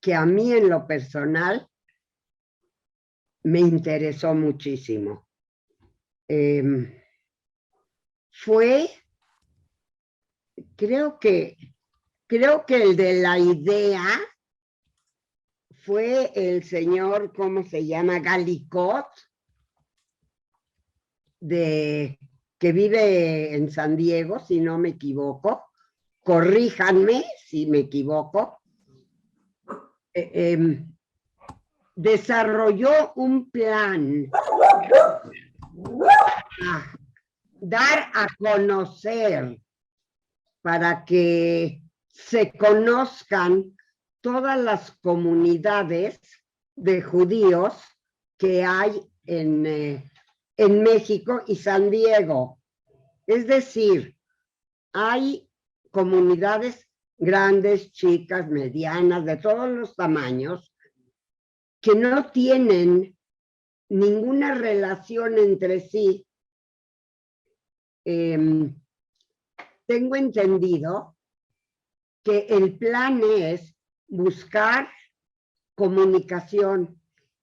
que a mí en lo personal me interesó muchísimo. Creo que el de la idea fue el señor, ¿cómo se llama? Gallicot, que vive en San Diego, si no me equivoco. Corríjanme si me equivoco. Desarrolló un plan para dar a conocer, para que se conozcan todas las comunidades de judíos que hay en México y San Diego. Es decir, hay comunidades grandes, chicas, medianas, de todos los tamaños, que no tienen ninguna relación entre sí. Tengo entendido que el plan es buscar comunicación,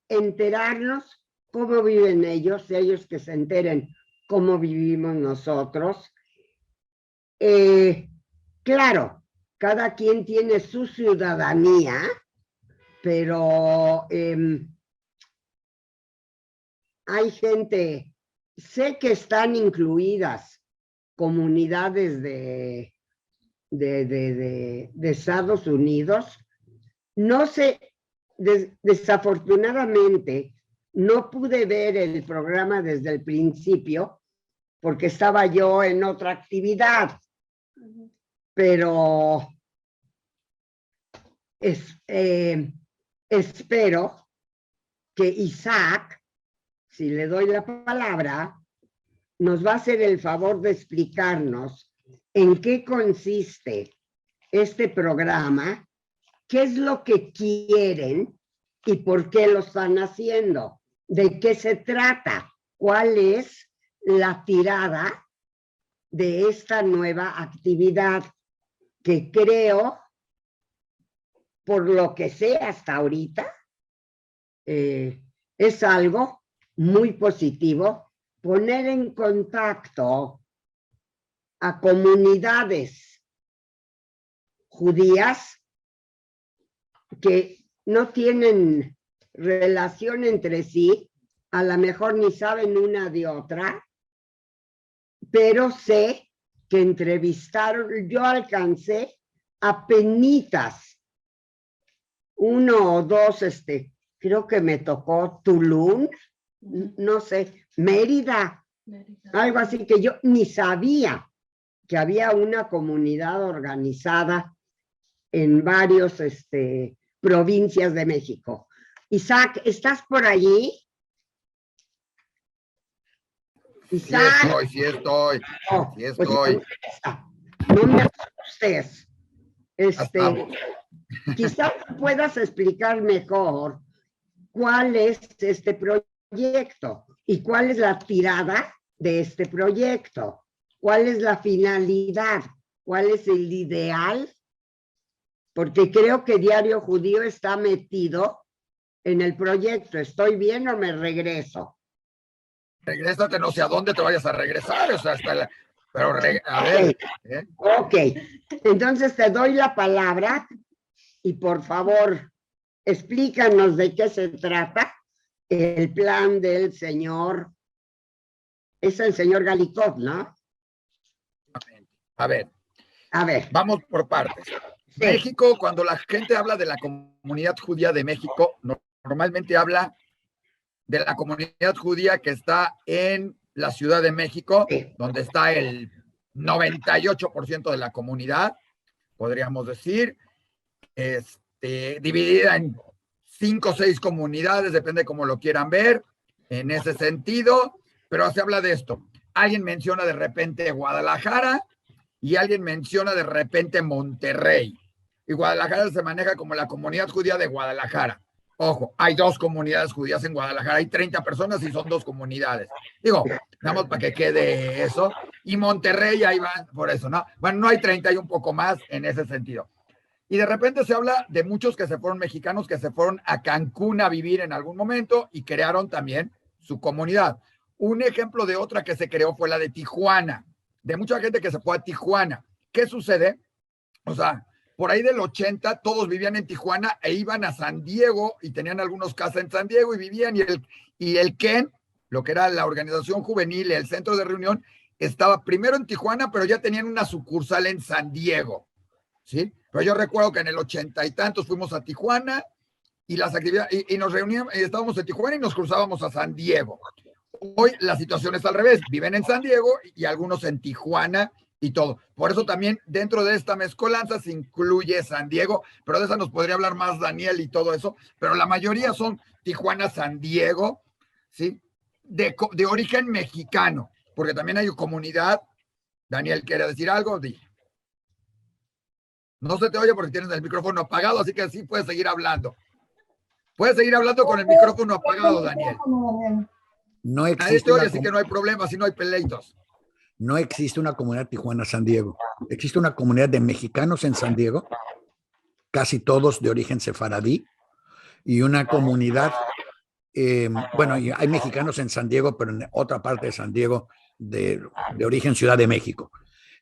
enterarnos cómo viven ellos que se enteren cómo vivimos nosotros. Claro, cada quien tiene su ciudadanía, pero hay gente sé que están incluidas comunidades de Estados Unidos. No sé, desafortunadamente, no pude ver el programa desde el principio porque estaba yo en otra actividad, pero espero que Isaac, si le doy la palabra, nos va a hacer el favor de explicarnos en qué consiste este programa, qué es lo que quieren y por qué lo están haciendo, de qué se trata, cuál es la tirada de esta nueva actividad que creo, por lo que sé hasta ahorita, es algo muy positivo, poner en contacto a comunidades judías que no tienen relación entre sí, a lo mejor ni saben una de otra, pero sé que entrevistaron, yo alcancé apenitas uno o dos, creo que me tocó Tulum, no sé, Mérida, algo así, que yo ni sabía que había una comunidad organizada en varios provincias de México. Isaac, ¿estás por allí? Isaac. Sí estoy. Oh, Sí estoy. No me asustes. Estamos. Quizás puedas explicar mejor cuál es este proyecto y cuál es la tirada de este proyecto, cuál es la finalidad, cuál es el ideal, porque creo que Diario Judío está metido en el proyecto. ¿Estoy bien o me regreso? Regrésate, no sé a dónde te vayas a regresar, o sea, pero a ver. Ok, entonces te doy la palabra y por favor explícanos de qué se trata el plan del señor, es el señor Galikov, ¿no? A ver, vamos por partes. Sí. México, cuando la gente habla de la comunidad judía de México, normalmente habla de la comunidad judía que está en la Ciudad de México, Sí. donde está el 98% de la comunidad, podríamos decir, dividida en 5 o 6 comunidades, depende cómo lo quieran ver, en ese sentido, pero se habla de esto. Alguien menciona de repente Guadalajara y alguien menciona de repente Monterrey. Y Guadalajara se maneja como la comunidad judía de Guadalajara. Ojo, hay 2 comunidades judías en Guadalajara, hay 30 personas y son 2 comunidades. Digo, nada más para que quede eso. Y Monterrey, ahí va, por eso, ¿no? Bueno, no hay 30, hay un poco más en ese sentido. Y de repente se habla de muchos que se fueron mexicanos, que se fueron a Cancún a vivir en algún momento y crearon también su comunidad. Un ejemplo de otra que se creó fue la de Tijuana, de mucha gente que se fue a Tijuana. ¿Qué sucede? O sea, por ahí del 80 todos vivían en Tijuana e iban a San Diego y tenían algunos casas en San Diego y vivían y el KEN, lo que era la organización juvenil, el centro de reunión, estaba primero en Tijuana, pero ya tenían una sucursal en San Diego, ¿sí? Pero yo recuerdo que en el 80 y tantos fuimos a Tijuana y las actividades, y nos reuníamos, y estábamos en Tijuana y nos cruzábamos a San Diego. Hoy la situación es al revés, viven en San Diego y algunos en Tijuana y todo. Por eso también dentro de esta mezcolanza se incluye San Diego, pero de esa nos podría hablar más Daniel y todo eso, pero la mayoría son Tijuana, San Diego, ¿sí? De origen mexicano, porque también hay comunidad. Daniel, ¿quiere decir algo? Di. No se te oye porque tienes el micrófono apagado, así que sí puedes seguir hablando. Puedes seguir hablando con el micrófono apagado, Daniel. No Nadie te existe oye, así que no hay problema, si no hay peleitos. No existe una comunidad Tijuana-San Diego. Existe una comunidad de mexicanos en San Diego, casi todos de origen sefaradí, y una comunidad, bueno, hay mexicanos en San Diego, pero en otra parte de San Diego de origen Ciudad de México.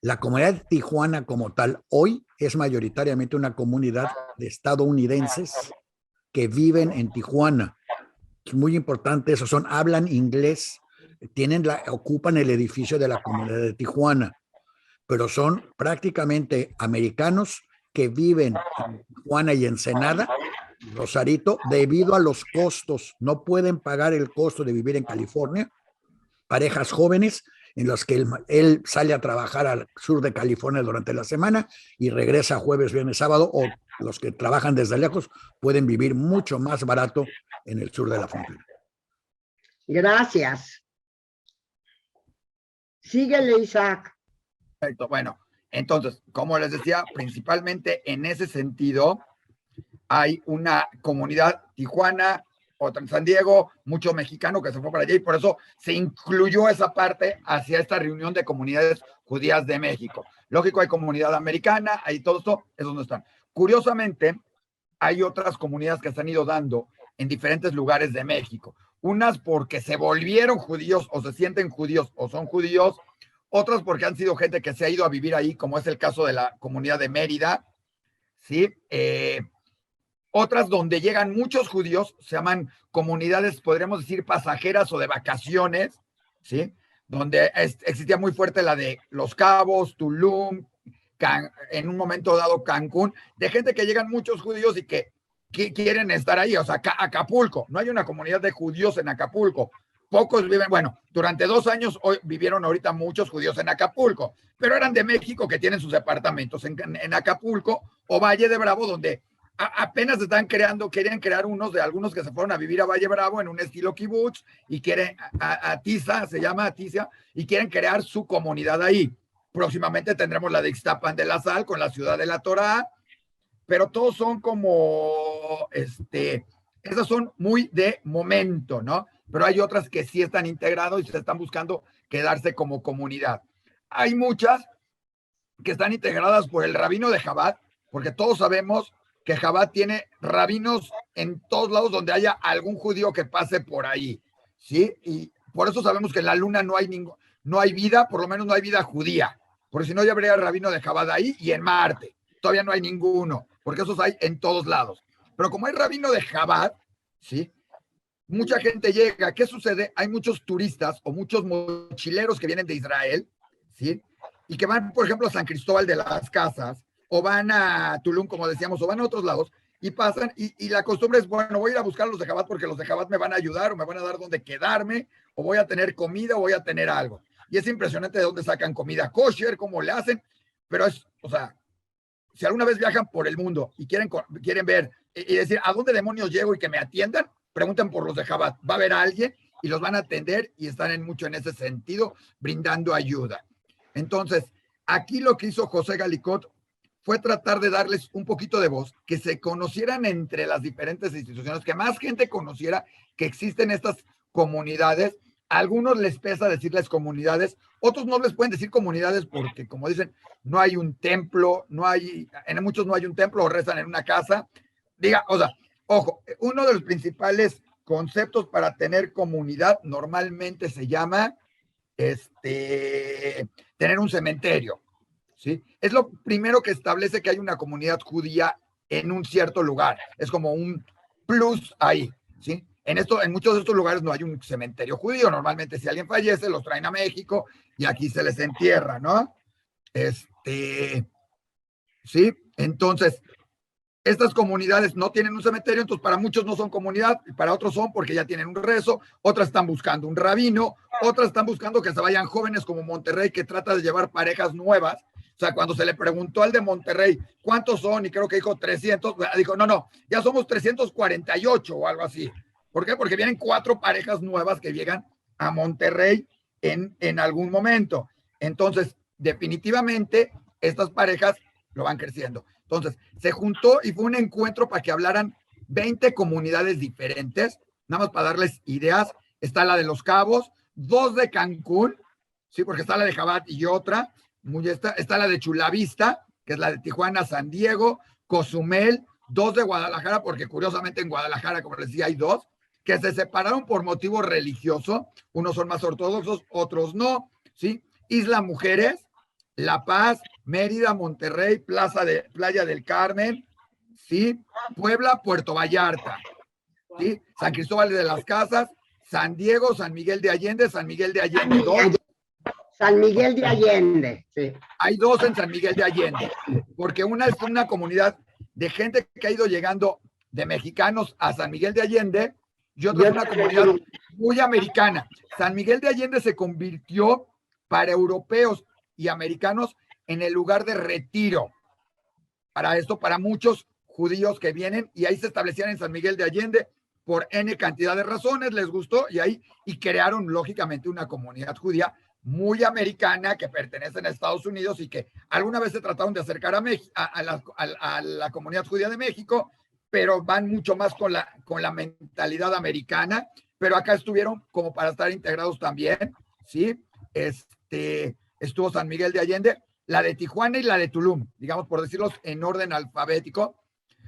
La comunidad de Tijuana como tal hoy es mayoritariamente una comunidad de estadounidenses que viven en Tijuana. Es muy importante eso, hablan inglés, ocupan el edificio de la comunidad de Tijuana, pero son prácticamente americanos que viven en Tijuana y Ensenada, Rosarito, debido a los costos. No pueden pagar el costo de vivir en California. Parejas jóvenes en las que él sale a trabajar al sur de California durante la semana y regresa jueves, viernes, sábado, o los que trabajan desde lejos pueden vivir mucho más barato en el sur de la frontera. Gracias. Síguele, Isaac. Perfecto. Bueno, entonces, como les decía, principalmente en ese sentido, hay una comunidad Tijuana, otra en San Diego, mucho mexicano que se fue para allá y por eso se incluyó esa parte hacia esta reunión de comunidades judías de México. Lógico, hay comunidad americana, hay todo esto, esos no están. Curiosamente, hay otras comunidades que se han ido dando en diferentes lugares de México. Unas porque se volvieron judíos o se sienten judíos o son judíos, otras porque han sido gente que se ha ido a vivir ahí, como es el caso de la comunidad de Mérida, ¿sí? Otras donde llegan muchos judíos, se llaman comunidades, podríamos decir, pasajeras o de vacaciones, ¿sí? Donde existía muy fuerte la de Los Cabos, Tulum, en un momento dado Cancún, de gente que llegan muchos judíos y que quieren estar ahí, o sea, Acapulco, no hay una comunidad de judíos en Acapulco, pocos viven, bueno, durante 2 años vivieron ahorita muchos judíos en Acapulco, pero eran de México que tienen sus departamentos en Acapulco o Valle de Bravo, donde apenas están querían crear unos de algunos que se fueron a vivir a Valle Bravo en un estilo kibutz y quieren, Atiza, se llama Atiza, y quieren crear su comunidad ahí. Próximamente tendremos la de Ixtapan de la Sal con la ciudad de la Torá, pero todos son como, esas son muy de momento, ¿no? Pero hay otras que sí están integrados y se están buscando quedarse como comunidad. Hay muchas que están integradas por el rabino de Chabad, porque todos sabemos que Chabad tiene rabinos en todos lados donde haya algún judío que pase por ahí, ¿sí? Y por eso sabemos que en la luna no hay vida, por lo menos no hay vida judía, porque si no ya habría rabino de Chabad ahí, y en Marte todavía no hay ninguno, porque esos hay en todos lados. Pero como hay rabino de Chabad, ¿sí? Mucha gente llega. ¿Qué sucede? Hay muchos turistas o muchos mochileros que vienen de Israel, ¿sí? Y que van, por ejemplo, a San Cristóbal de las Casas, o van a Tulum, como decíamos, o van a otros lados, y pasan, y la costumbre es, bueno, voy a ir a buscar los de Chabad porque los de Chabad me van a ayudar, o me van a dar donde quedarme, o voy a tener comida, o voy a tener algo. Y es impresionante de dónde sacan comida kosher, cómo le hacen, pero es, o sea, si alguna vez viajan por el mundo y quieren ver y decir, ¿a dónde demonios llego y que me atiendan? Pregunten por los de Chabad. Va a haber alguien y los van a atender y están mucho en ese sentido, brindando ayuda. Entonces, aquí lo que hizo José Galicot fue tratar de darles un poquito de voz, que se conocieran entre las diferentes instituciones, que más gente conociera que existen estas comunidades. A algunos les pesa decirles comunidades, otros no les pueden decir comunidades porque, como dicen, no hay un templo, en muchos no hay un templo o rezan en una casa. Ojo, uno de los principales conceptos para tener comunidad normalmente se llama tener un cementerio, ¿sí? Es lo primero que establece que hay una comunidad judía en un cierto lugar. Es como un plus ahí, ¿sí? En muchos de estos lugares no hay un cementerio judío. Normalmente si alguien fallece, los traen a México y aquí se les entierra, ¿no? ¿Sí? Entonces, estas comunidades no tienen un cementerio, entonces para muchos no son comunidad, para otros son porque ya tienen un rezo, otras están buscando un rabino, otras están buscando que se vayan jóvenes como Monterrey, que trata de llevar parejas nuevas. O sea, cuando se le preguntó al de Monterrey cuántos son, y creo que dijo 300, dijo, no, ya somos 348 o algo así. ¿Por qué? Porque vienen 4 parejas nuevas que llegan a Monterrey en algún momento. Entonces, definitivamente, estas parejas lo van creciendo. Entonces, se juntó y fue un encuentro para que hablaran 20 comunidades diferentes, nada más para darles ideas. Está la de Los Cabos, 2 de Cancún, sí, porque está la de Chabad y otra. Está la de Chula Vista, que es la de Tijuana, San Diego, Cozumel, 2 de Guadalajara, porque curiosamente en Guadalajara, como les decía, hay 2, que se separaron por motivo religioso. Unos son más ortodoxos, otros no, ¿sí? Isla Mujeres, La Paz, Mérida, Monterrey, Playa del Carmen, ¿sí? Puebla, Puerto Vallarta, ¿sí? San Cristóbal de las Casas, San Diego, San Miguel de Allende, San Miguel de Allende 2. San Miguel de Allende, sí. Hay 2 en San Miguel de Allende, porque una es una comunidad de gente que ha ido llegando de mexicanos a San Miguel de Allende y otra es una comunidad muy americana. San Miguel de Allende se convirtió para europeos y americanos en el lugar de retiro. Para esto, para muchos judíos que vienen y ahí se establecían en San Miguel de Allende por N cantidad de razones, les gustó y crearon lógicamente una comunidad judía muy americana que pertenecen a Estados Unidos y que alguna vez se trataron de acercar a la comunidad judía de México, pero van mucho más con la mentalidad americana, pero acá estuvieron como para estar integrados también, ¿sí? Estuvo San Miguel de Allende, la de Tijuana y la de Tulum, digamos por decirlos en orden alfabético.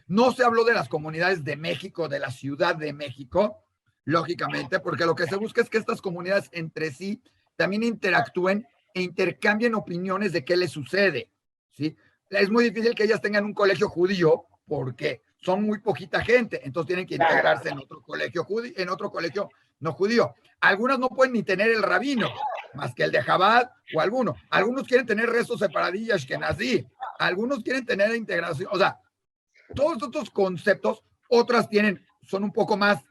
No se habló de las comunidades de México, de la Ciudad de México, lógicamente, porque lo que se busca es que estas comunidades entre sí también interactúen e intercambien opiniones de qué les sucede, ¿sí? Es muy difícil que ellas tengan un colegio judío porque son muy poquita gente, entonces tienen que integrarse en otro colegio judío, en otro colegio no judío. Algunas no pueden ni tener el rabino, más que el de Chabad o alguno. Algunos quieren tener rezos separadí, ashkenazí, algunos quieren tener integración, o sea, todos estos conceptos, otras son un poco más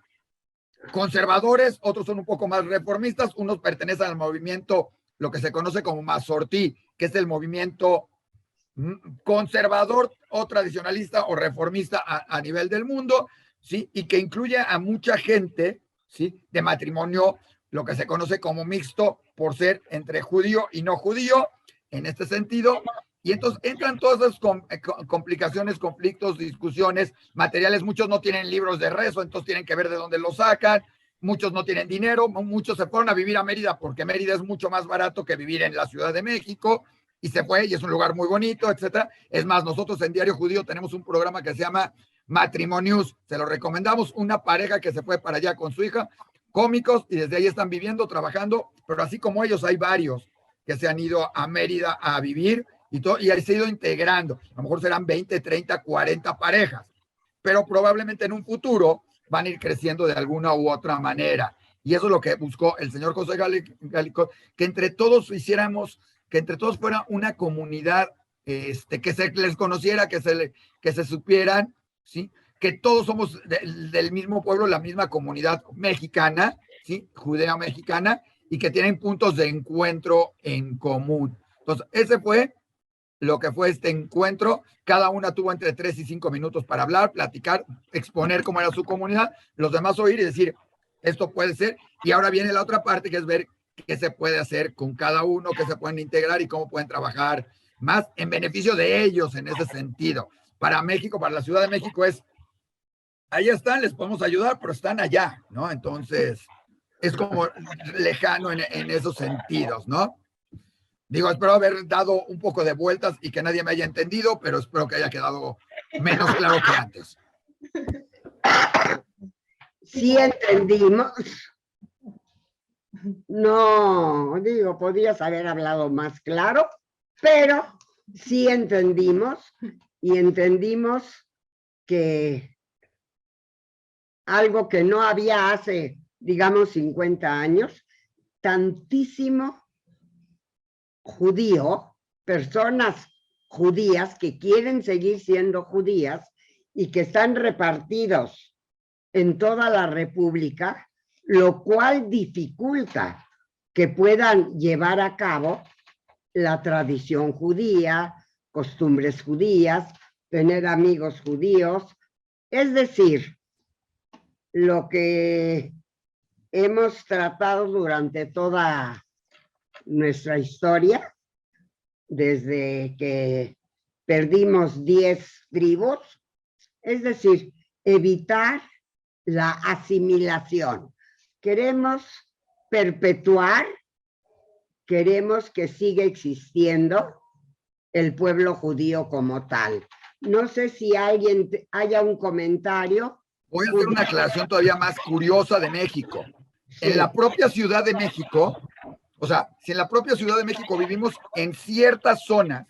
conservadores, otros son un poco más reformistas, unos pertenecen al movimiento, lo que se conoce como Masortí, que es el movimiento conservador o tradicionalista o reformista a nivel del mundo, ¿sí? Y que incluye a mucha gente, ¿sí? De matrimonio, lo que se conoce como mixto, por ser entre judío y no judío, en este sentido. Y entonces entran todas esas complicaciones, conflictos, discusiones, materiales. Muchos no tienen libros de rezo, entonces tienen que ver de dónde los sacan. Muchos no tienen dinero, muchos se fueron a vivir a Mérida porque Mérida es mucho más barato que vivir en la Ciudad de México. Y se fue, y es un lugar muy bonito, etcétera. Es más, nosotros en Diario Judío tenemos un programa que se llama Matrimonius. Se lo recomendamos, una pareja que se fue para allá con su hija, cómicos, y desde ahí están viviendo, trabajando, pero así como ellos hay varios que se han ido a Mérida a vivir y ahí se ha ido integrando. A lo mejor serán 20, 30, 40 parejas, pero probablemente en un futuro van a ir creciendo de alguna u otra manera. Y eso es lo que buscó el señor José Gálico, que entre todos hiciéramos, que entre todos fuera una comunidad, que se les conociera, que se supieran, ¿sí? Que todos somos del mismo pueblo, la misma comunidad mexicana, ¿sí? Judeo-mexicana, y que tienen puntos de encuentro en común. Entonces, ese fue lo que fue este encuentro. Cada una tuvo entre 3 y 5 minutos para hablar, platicar, exponer cómo era su comunidad, los demás oír y decir, esto puede ser. Y ahora viene la otra parte, que es ver qué se puede hacer con cada uno, qué se pueden integrar y cómo pueden trabajar más en beneficio de ellos en ese sentido. Para México, para la Ciudad de México ahí están, les podemos ayudar, pero están allá, ¿no? Entonces, es como lejano en esos sentidos, ¿no? Digo, espero haber dado un poco de vueltas y que nadie me haya entendido, pero espero que haya quedado menos claro que antes. Sí entendimos. No, digo, podías haber hablado más claro, pero sí entendimos y entendimos que algo que no había hace, digamos, 50 años, tantísimo judío, personas judías que quieren seguir siendo judías y que están repartidos en toda la República, lo cual dificulta que puedan llevar a cabo la tradición judía, costumbres judías, tener amigos judíos. Es decir, lo que hemos tratado durante toda nuestra historia, desde que perdimos 10 tribus, es decir, evitar la asimilación. Queremos perpetuar, queremos que siga existiendo el pueblo judío como tal. No sé si haya un comentario. Voy a hacer una aclaración todavía más curiosa de México. Sí. En la propia Ciudad de México, o sea, si en la propia Ciudad de México vivimos en ciertas zonas,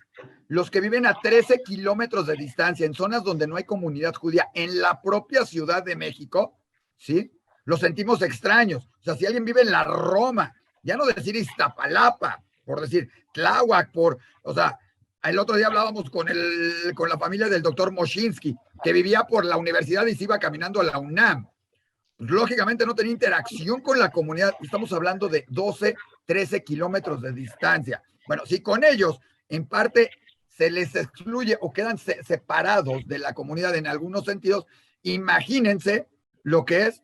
los que viven a 13 kilómetros de distancia, en zonas donde no hay comunidad judía, en la propia Ciudad de México, ¿sí? los sentimos extraños. O sea, si alguien vive en la Roma, ya no decir Iztapalapa, por decir Tláhuac, o sea, el otro día hablábamos con la familia del doctor Moshinsky, que vivía por la universidad y se iba caminando a la UNAM. Pues, lógicamente no tenía interacción con la comunidad. Estamos hablando de 12, 13 kilómetros de distancia. Bueno, si con ellos, en parte, se les excluye o quedan separados de la comunidad en algunos sentidos, imagínense lo que es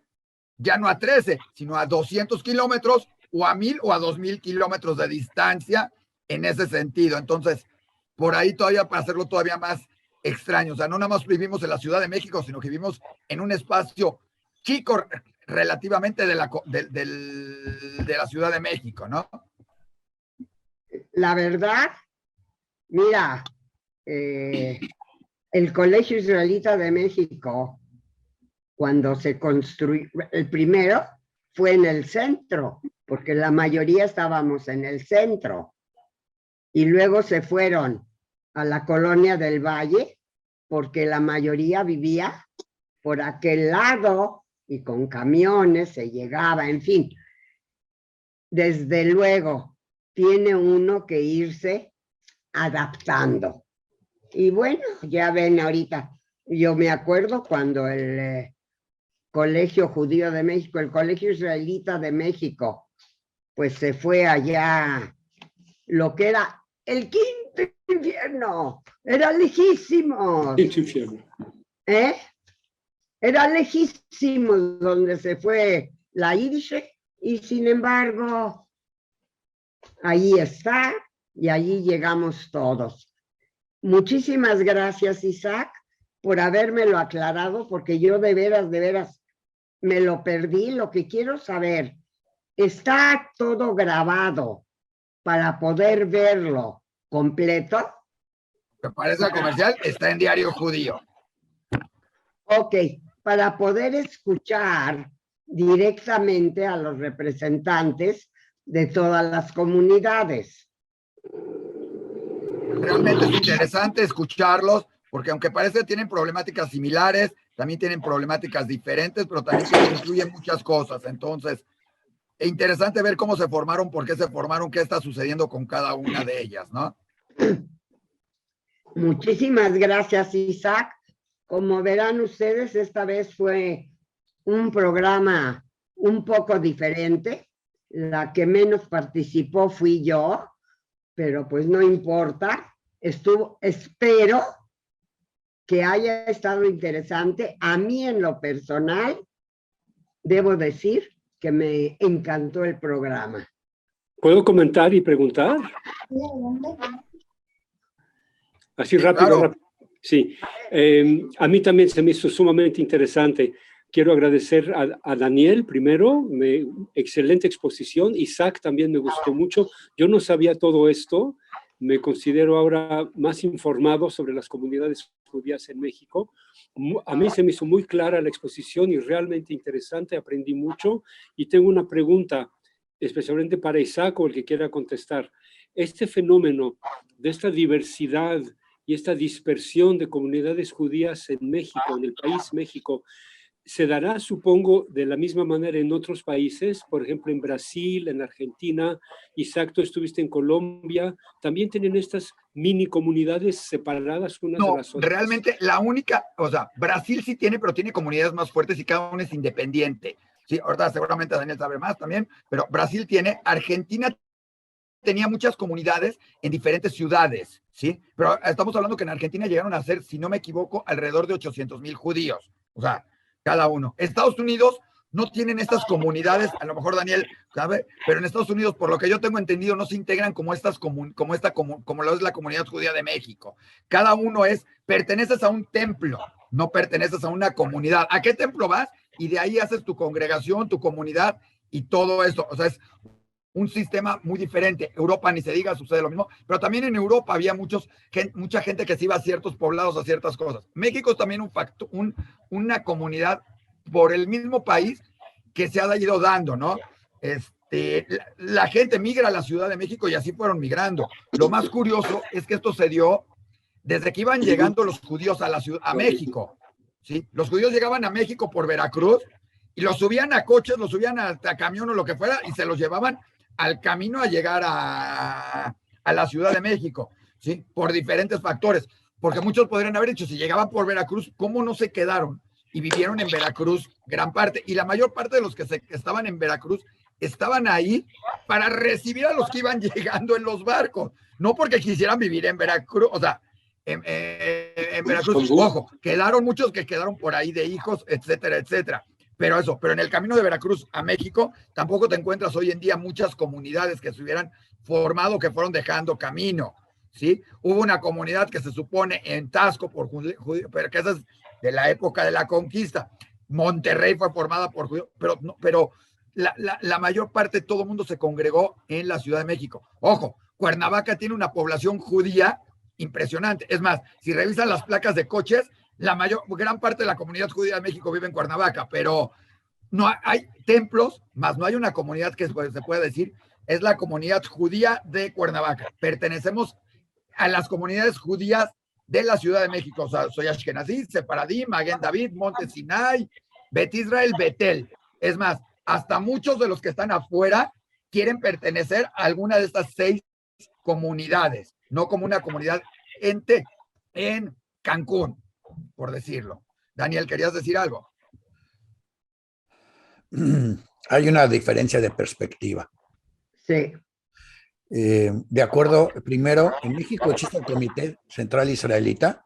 ya no a 13, sino a 200 kilómetros o a 1000 o a 2000 kilómetros de distancia en ese sentido. Entonces, por ahí todavía, para hacerlo todavía más extraño, o sea, no nada más vivimos en la Ciudad de México, sino que vivimos en un espacio chico relativamente de la Ciudad de México, ¿no? La verdad, mira, el Colegio Israelita de México, cuando se construyó, el primero fue en el centro, porque la mayoría estábamos en el centro, y luego se fueron a la colonia del Valle, porque la mayoría vivía por aquel lado, y con camiones se llegaba, en fin. Desde luego, tiene uno que irse adaptando. Y bueno, ya ven ahorita, yo me acuerdo cuando el Colegio Judío de México, el Colegio Israelita de México, pues se fue allá, lo que era el quinto infierno, era lejísimo. Quinto infierno. Era lejísimo donde se fue la Yiddish, y sin embargo, ahí está, y allí llegamos todos. Muchísimas gracias, Isaac, por habérmelo aclarado, porque yo de veras, me lo perdí. Lo que quiero saber, ¿está todo grabado para poder verlo completo? Me parece comercial, está en Diario Judío. Ok, para poder escuchar directamente a los representantes de todas las comunidades. Realmente es interesante escucharlos, porque aunque parece que tienen problemáticas similares, también tienen problemáticas diferentes, pero también incluyen muchas cosas. Entonces, es interesante ver cómo se formaron, por qué se formaron, qué está sucediendo con cada una de ellas, ¿no? Muchísimas gracias, Isaac. Como verán ustedes, esta vez fue un programa un poco diferente. La que menos participó fui yo, pero pues no importa. Espero que haya estado interesante. A mí en lo personal, debo decir que me encantó el programa. ¿Puedo comentar y preguntar? Así rápido, claro. rápido. Sí, a mí también se me hizo sumamente interesante. Quiero agradecer a Daniel primero, excelente exposición. Isaac también me gustó mucho. Yo no sabía todo esto. Me considero ahora más informado sobre las comunidades judías en México. A mí se me hizo muy clara la exposición y realmente interesante. Aprendí mucho y tengo una pregunta, especialmente para Isaac o el que quiera contestar. Este fenómeno de esta diversidad y esta dispersión de comunidades judías en México, en el país México, ¿se dará, supongo, de la misma manera en otros países? Por ejemplo, en Brasil, en Argentina. Isaac, tú estuviste en Colombia. ¿También tienen estas mini comunidades separadas unas de las otras? Realmente la única, o sea, Brasil sí tiene, pero tiene comunidades más fuertes y cada una es independiente. Sí, ahorita seguramente Daniel sabe más también, pero Brasil tiene, Argentina tenía muchas comunidades en diferentes ciudades, ¿sí? Pero estamos hablando que en Argentina llegaron a ser, si no me equivoco, alrededor de 800,000 judíos. O sea, cada uno. Estados Unidos no tienen estas comunidades, a lo mejor Daniel sabe, pero en Estados Unidos, por lo que yo tengo entendido, no se integran como lo es la comunidad judía de México. Cada uno perteneces a un templo, no perteneces a una comunidad. ¿A qué templo vas? Y de ahí haces tu congregación, tu comunidad y todo eso. O sea, es un sistema muy diferente. Europa, ni se diga, sucede lo mismo, pero también en Europa había mucha gente que se iba a ciertos poblados, a ciertas cosas. México es también una comunidad por el mismo país que se ha ido dando, ¿no? La gente migra a la Ciudad de México y así fueron migrando. Lo más curioso es que esto se dio desde que iban llegando los judíos a México, ¿sí? Los judíos llegaban a México por Veracruz y los subían a coches, los subían a camión o lo que fuera, y se los llevaban al camino a llegar a la Ciudad de México, ¿sí? Por diferentes factores, porque muchos podrían haber dicho, si llegaban por Veracruz, ¿cómo no se quedaron? Y vivieron en Veracruz gran parte, y la mayor parte de los que estaban en Veracruz estaban ahí para recibir a los que iban llegando en los barcos, no porque quisieran vivir en Veracruz, o sea, en Veracruz, ojo, quedaron muchos que quedaron por ahí de hijos, etcétera, etcétera. Pero en el camino de Veracruz a México, tampoco te encuentras hoy en día muchas comunidades que se hubieran formado, que fueron dejando camino, ¿sí? Hubo una comunidad que se supone en Taxco, pero que esa es de la época de la conquista. Monterrey fue formada por judíos, pero la mayor parte, todo el mundo se congregó en la Ciudad de México. Ojo, Cuernavaca tiene una población judía impresionante. Es más, si revisan las placas de coches, gran parte de la comunidad judía de México vive en Cuernavaca, pero no hay templos, más no hay una comunidad que se puede decir, es la comunidad judía de Cuernavaca. Pertenecemos a las comunidades judías de la Ciudad de México. O sea, soy Ashkenazí, Sefaradí, Maguen David, Monte Sinai, Bet Israel, Betel. Es más, hasta muchos de los que están afuera quieren pertenecer a alguna de estas 6 comunidades, no como una comunidad ente en Cancún, por decirlo. Daniel, ¿querías decir algo? Hay una diferencia de perspectiva. Sí. De acuerdo, primero, en México existe el Comité Central Israelita,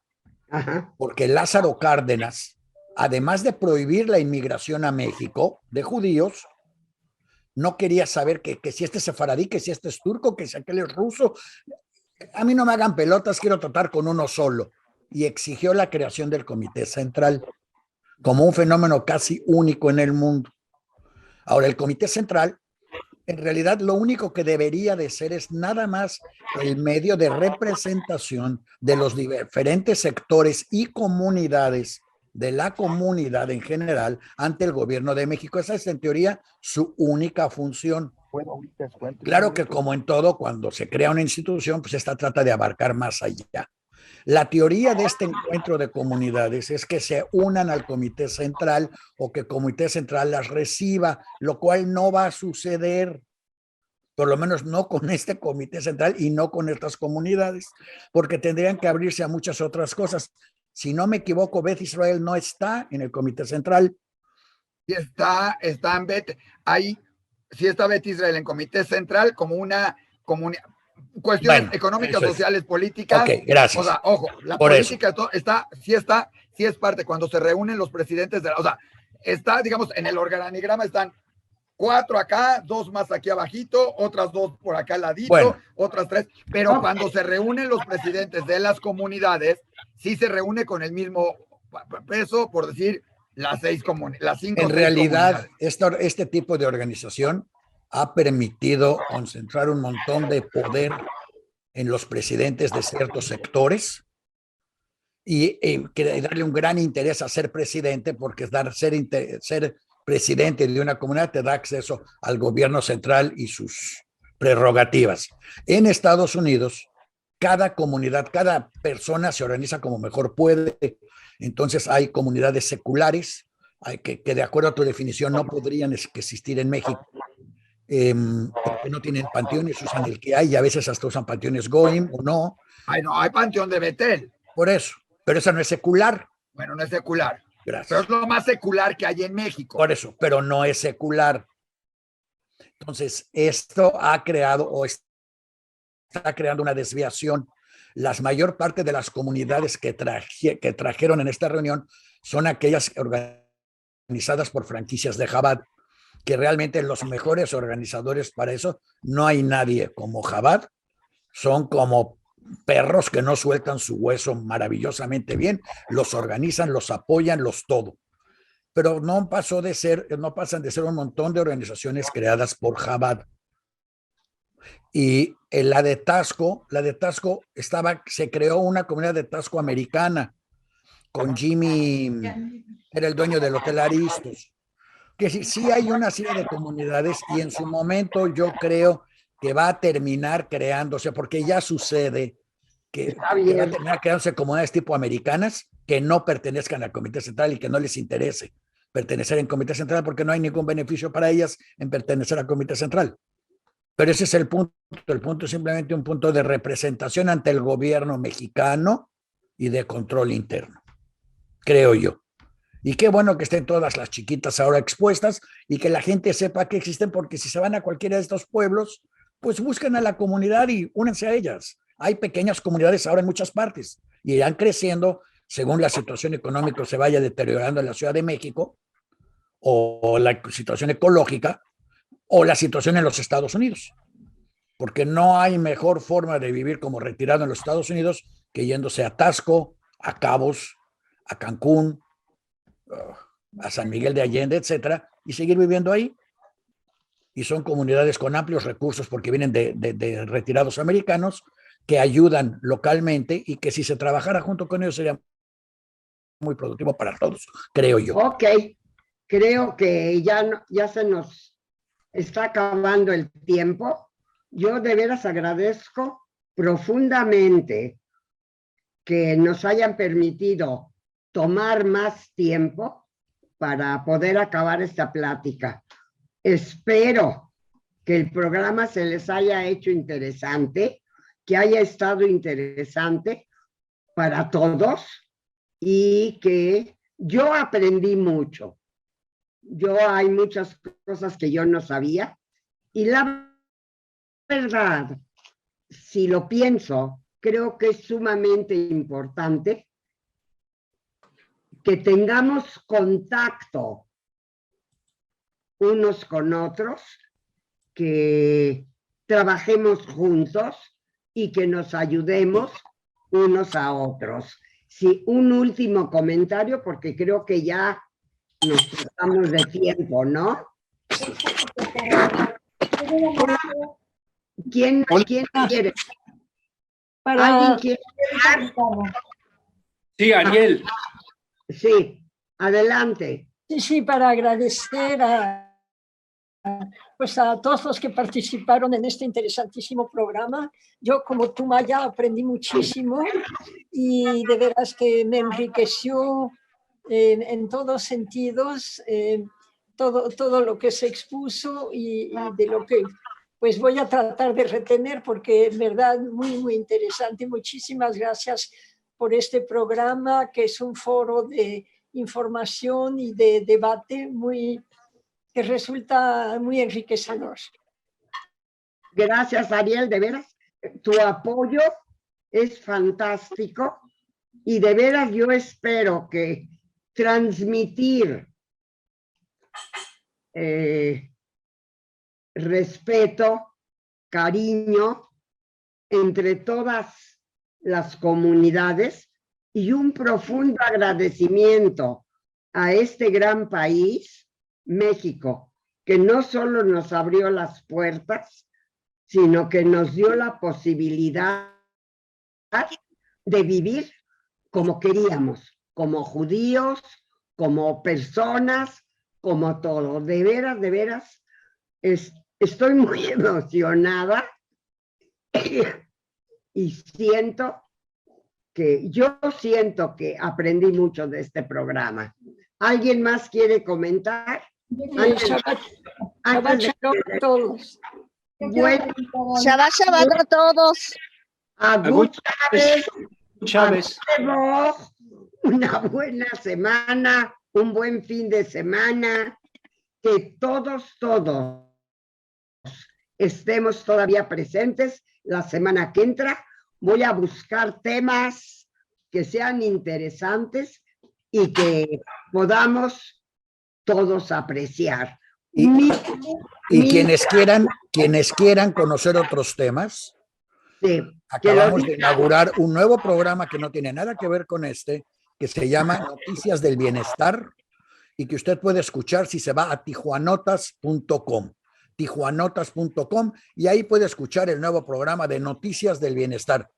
Ajá. porque Lázaro Cárdenas, además de prohibir la inmigración a México de judíos, no quería saber que si este es sefaradí, que si este es turco, que si aquel es ruso. A mí no me hagan pelotas, quiero tratar con uno solo. Y exigió la creación del Comité Central como un fenómeno casi único en el mundo. Ahora, el Comité Central, en realidad, lo único que debería de ser es nada más el medio de representación de los diferentes sectores y comunidades de la comunidad en general ante el gobierno de México. Esa es, en teoría, su única función. Claro que, como en todo, cuando se crea una institución, pues esta trata de abarcar más allá. La teoría de este encuentro de comunidades es que se unan al Comité Central o que el Comité Central las reciba, lo cual no va a suceder, por lo menos no con este Comité Central y no con estas comunidades, porque tendrían que abrirse a muchas otras cosas. Si no me equivoco, Bet Israel no está en el Comité Central. Sí está en Bet, ahí sí está Bet Israel en Comité Central como una comunidad. Cuestiones económicas, sociales, políticas. Ok, gracias. O sea, ojo, la Por política sí es parte cuando se reúnen los presidentes o sea, está, digamos, en el organigrama están 4 acá, 2 más aquí abajito, otras 2 por acá al ladito, otras 3, pero cuando se reúnen los presidentes de las comunidades, sí se reúne con el mismo peso, por decir, las 5 comunidades. En realidad, este tipo de organización ha permitido concentrar un montón de poder en los presidentes de ciertos sectores y darle un gran interés a ser presidente, porque ser presidente de una comunidad te da acceso al gobierno central y sus prerrogativas. En Estados Unidos, cada comunidad, cada persona se organiza como mejor puede. Entonces hay comunidades seculares que de acuerdo a tu definición no podrían existir en México. Porque no tienen panteones, usan el que hay y a veces hasta usan panteones Goim o no. Ay, no, hay panteón de Betel. Por eso, pero esa no es secular. Bueno, no es secular. Gracias. Pero es lo más secular que hay en México. Por eso, pero no es secular. Entonces, esto ha creado o está creando una desviación. La mayor parte de las comunidades que trajeron en esta reunión son aquellas organizadas por franquicias de Chabad, que realmente los mejores organizadores para eso no hay nadie como Chabad. Son como perros que no sueltan su hueso maravillosamente bien, los organizan, los apoyan, los todo. Pero no pasan de ser un montón de organizaciones creadas por Chabad. Y en la de Taxco se creó una comunidad de Taxco americana con Jimmy, era el dueño del Hotel Aristos. Que sí hay una serie de comunidades y en su momento yo creo que va a terminar creándose, porque ya sucede que va a terminar creándose comunidades tipo americanas que no pertenezcan al Comité Central y que no les interese pertenecer en Comité Central porque no hay ningún beneficio para ellas en pertenecer al Comité Central. Pero ese es el punto. El punto es simplemente un punto de representación ante el gobierno mexicano y de control interno, creo yo. Y qué bueno que estén todas las chiquitas ahora expuestas y que la gente sepa que existen, porque si se van a cualquiera de estos pueblos, pues busquen a la comunidad y únanse a ellas. Hay pequeñas comunidades ahora en muchas partes y irán creciendo según la situación económica se vaya deteriorando en la Ciudad de México, o la situación ecológica, o la situación en los Estados Unidos. Porque no hay mejor forma de vivir como retirado en los Estados Unidos que yéndose a Taxco, a Cabos, a Cancún, a San Miguel de Allende, etcétera, y seguir viviendo ahí. Y son comunidades con amplios recursos porque vienen de retirados americanos que ayudan localmente y que si se trabajara junto con ellos sería muy productivo para todos, creo yo. Ok, creo que ya se nos está acabando el tiempo. Yo de veras agradezco profundamente que nos hayan permitido tomar más tiempo para poder acabar esta plática. Espero que el programa se les haya hecho interesante, que haya estado interesante para todos y que yo aprendí mucho. Hay muchas cosas que yo no sabía y la verdad, si lo pienso, creo que es sumamente importante que tengamos contacto unos con otros, que trabajemos juntos y que nos ayudemos unos a otros. Sí, un último comentario, porque creo que ya nos pasamos de tiempo, ¿no? ¿Quién quiere? ¿Alguien quiere hablar? Sí, Ariel. Sí, adelante. Sí, para agradecer pues a todos los que participaron en este interesantísimo programa. Yo, como tú, Maya, aprendí muchísimo y de veras que me enriqueció en todos sentidos todo lo que se expuso y de lo que pues voy a tratar de retener, porque es verdad muy, muy interesante. Muchísimas gracias por este programa, que es un foro de información y de debate que resulta muy enriquecedor. Gracias, Ariel, de veras, tu apoyo es fantástico y de veras yo espero que transmitir respeto, cariño entre todas las comunidades y un profundo agradecimiento a este gran país, México, que no solo nos abrió las puertas, sino que nos dio la posibilidad de vivir como queríamos, como judíos, como personas, como todo. De veras, estoy muy emocionada y siento que aprendí mucho de este programa. ¿Alguien más quiere comentar? Shabbat shalom a todos. Bueno, Shabbat shabbat a todos. Agur Chávez. Una buena semana, un buen fin de semana, que todos estemos todavía presentes la semana que entra. Voy a buscar temas que sean interesantes y que podamos todos apreciar. Y quienes quieran conocer otros temas, sí, acabamos de inaugurar un nuevo programa que no tiene nada que ver con este, que se llama Noticias del Bienestar, y que usted puede escuchar si se va a tijuanotas.com, y ahí puede escuchar el nuevo programa de Noticias del Bienestar.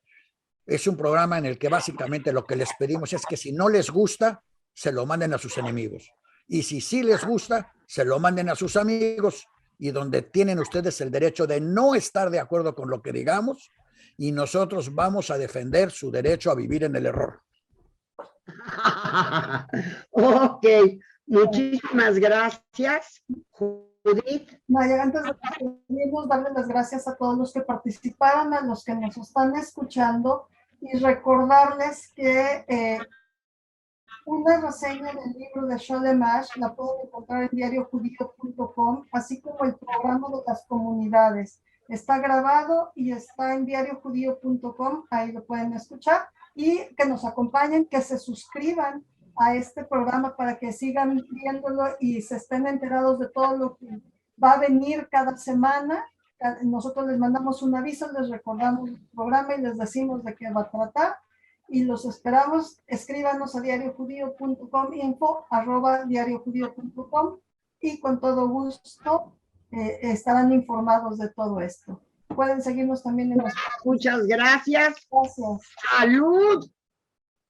Es un programa en el que básicamente lo que les pedimos es que si no les gusta, se lo manden a sus enemigos. Y si sí les gusta, se lo manden a sus amigos, y donde tienen ustedes el derecho de no estar de acuerdo con lo que digamos, y nosotros vamos a defender su derecho a vivir en el error. Ok, Muchísimas gracias, Judith. Maya, antes de despedirnos, darle las gracias a todos los que participaron, a los que nos están escuchando y recordarles que una reseña del libro de Sholemash la pueden encontrar en diariojudío.com, así como el programa de las comunidades. Está grabado y está en diariojudío.com, ahí lo pueden escuchar, y que nos acompañen, que se suscriban a este programa para que sigan viéndolo y se estén enterados de todo lo que va a venir cada semana. Nosotros les mandamos un aviso, les recordamos el programa y les decimos de qué va a tratar. Y los esperamos. Escríbanos a diariojudío.com, info@diariojudío.com, y con todo gusto estarán informados de todo esto. Pueden seguirnos también en nuestro... Muchas gracias. Gracias. Salud.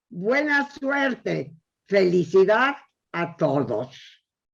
Buena suerte. Felicidad a todos.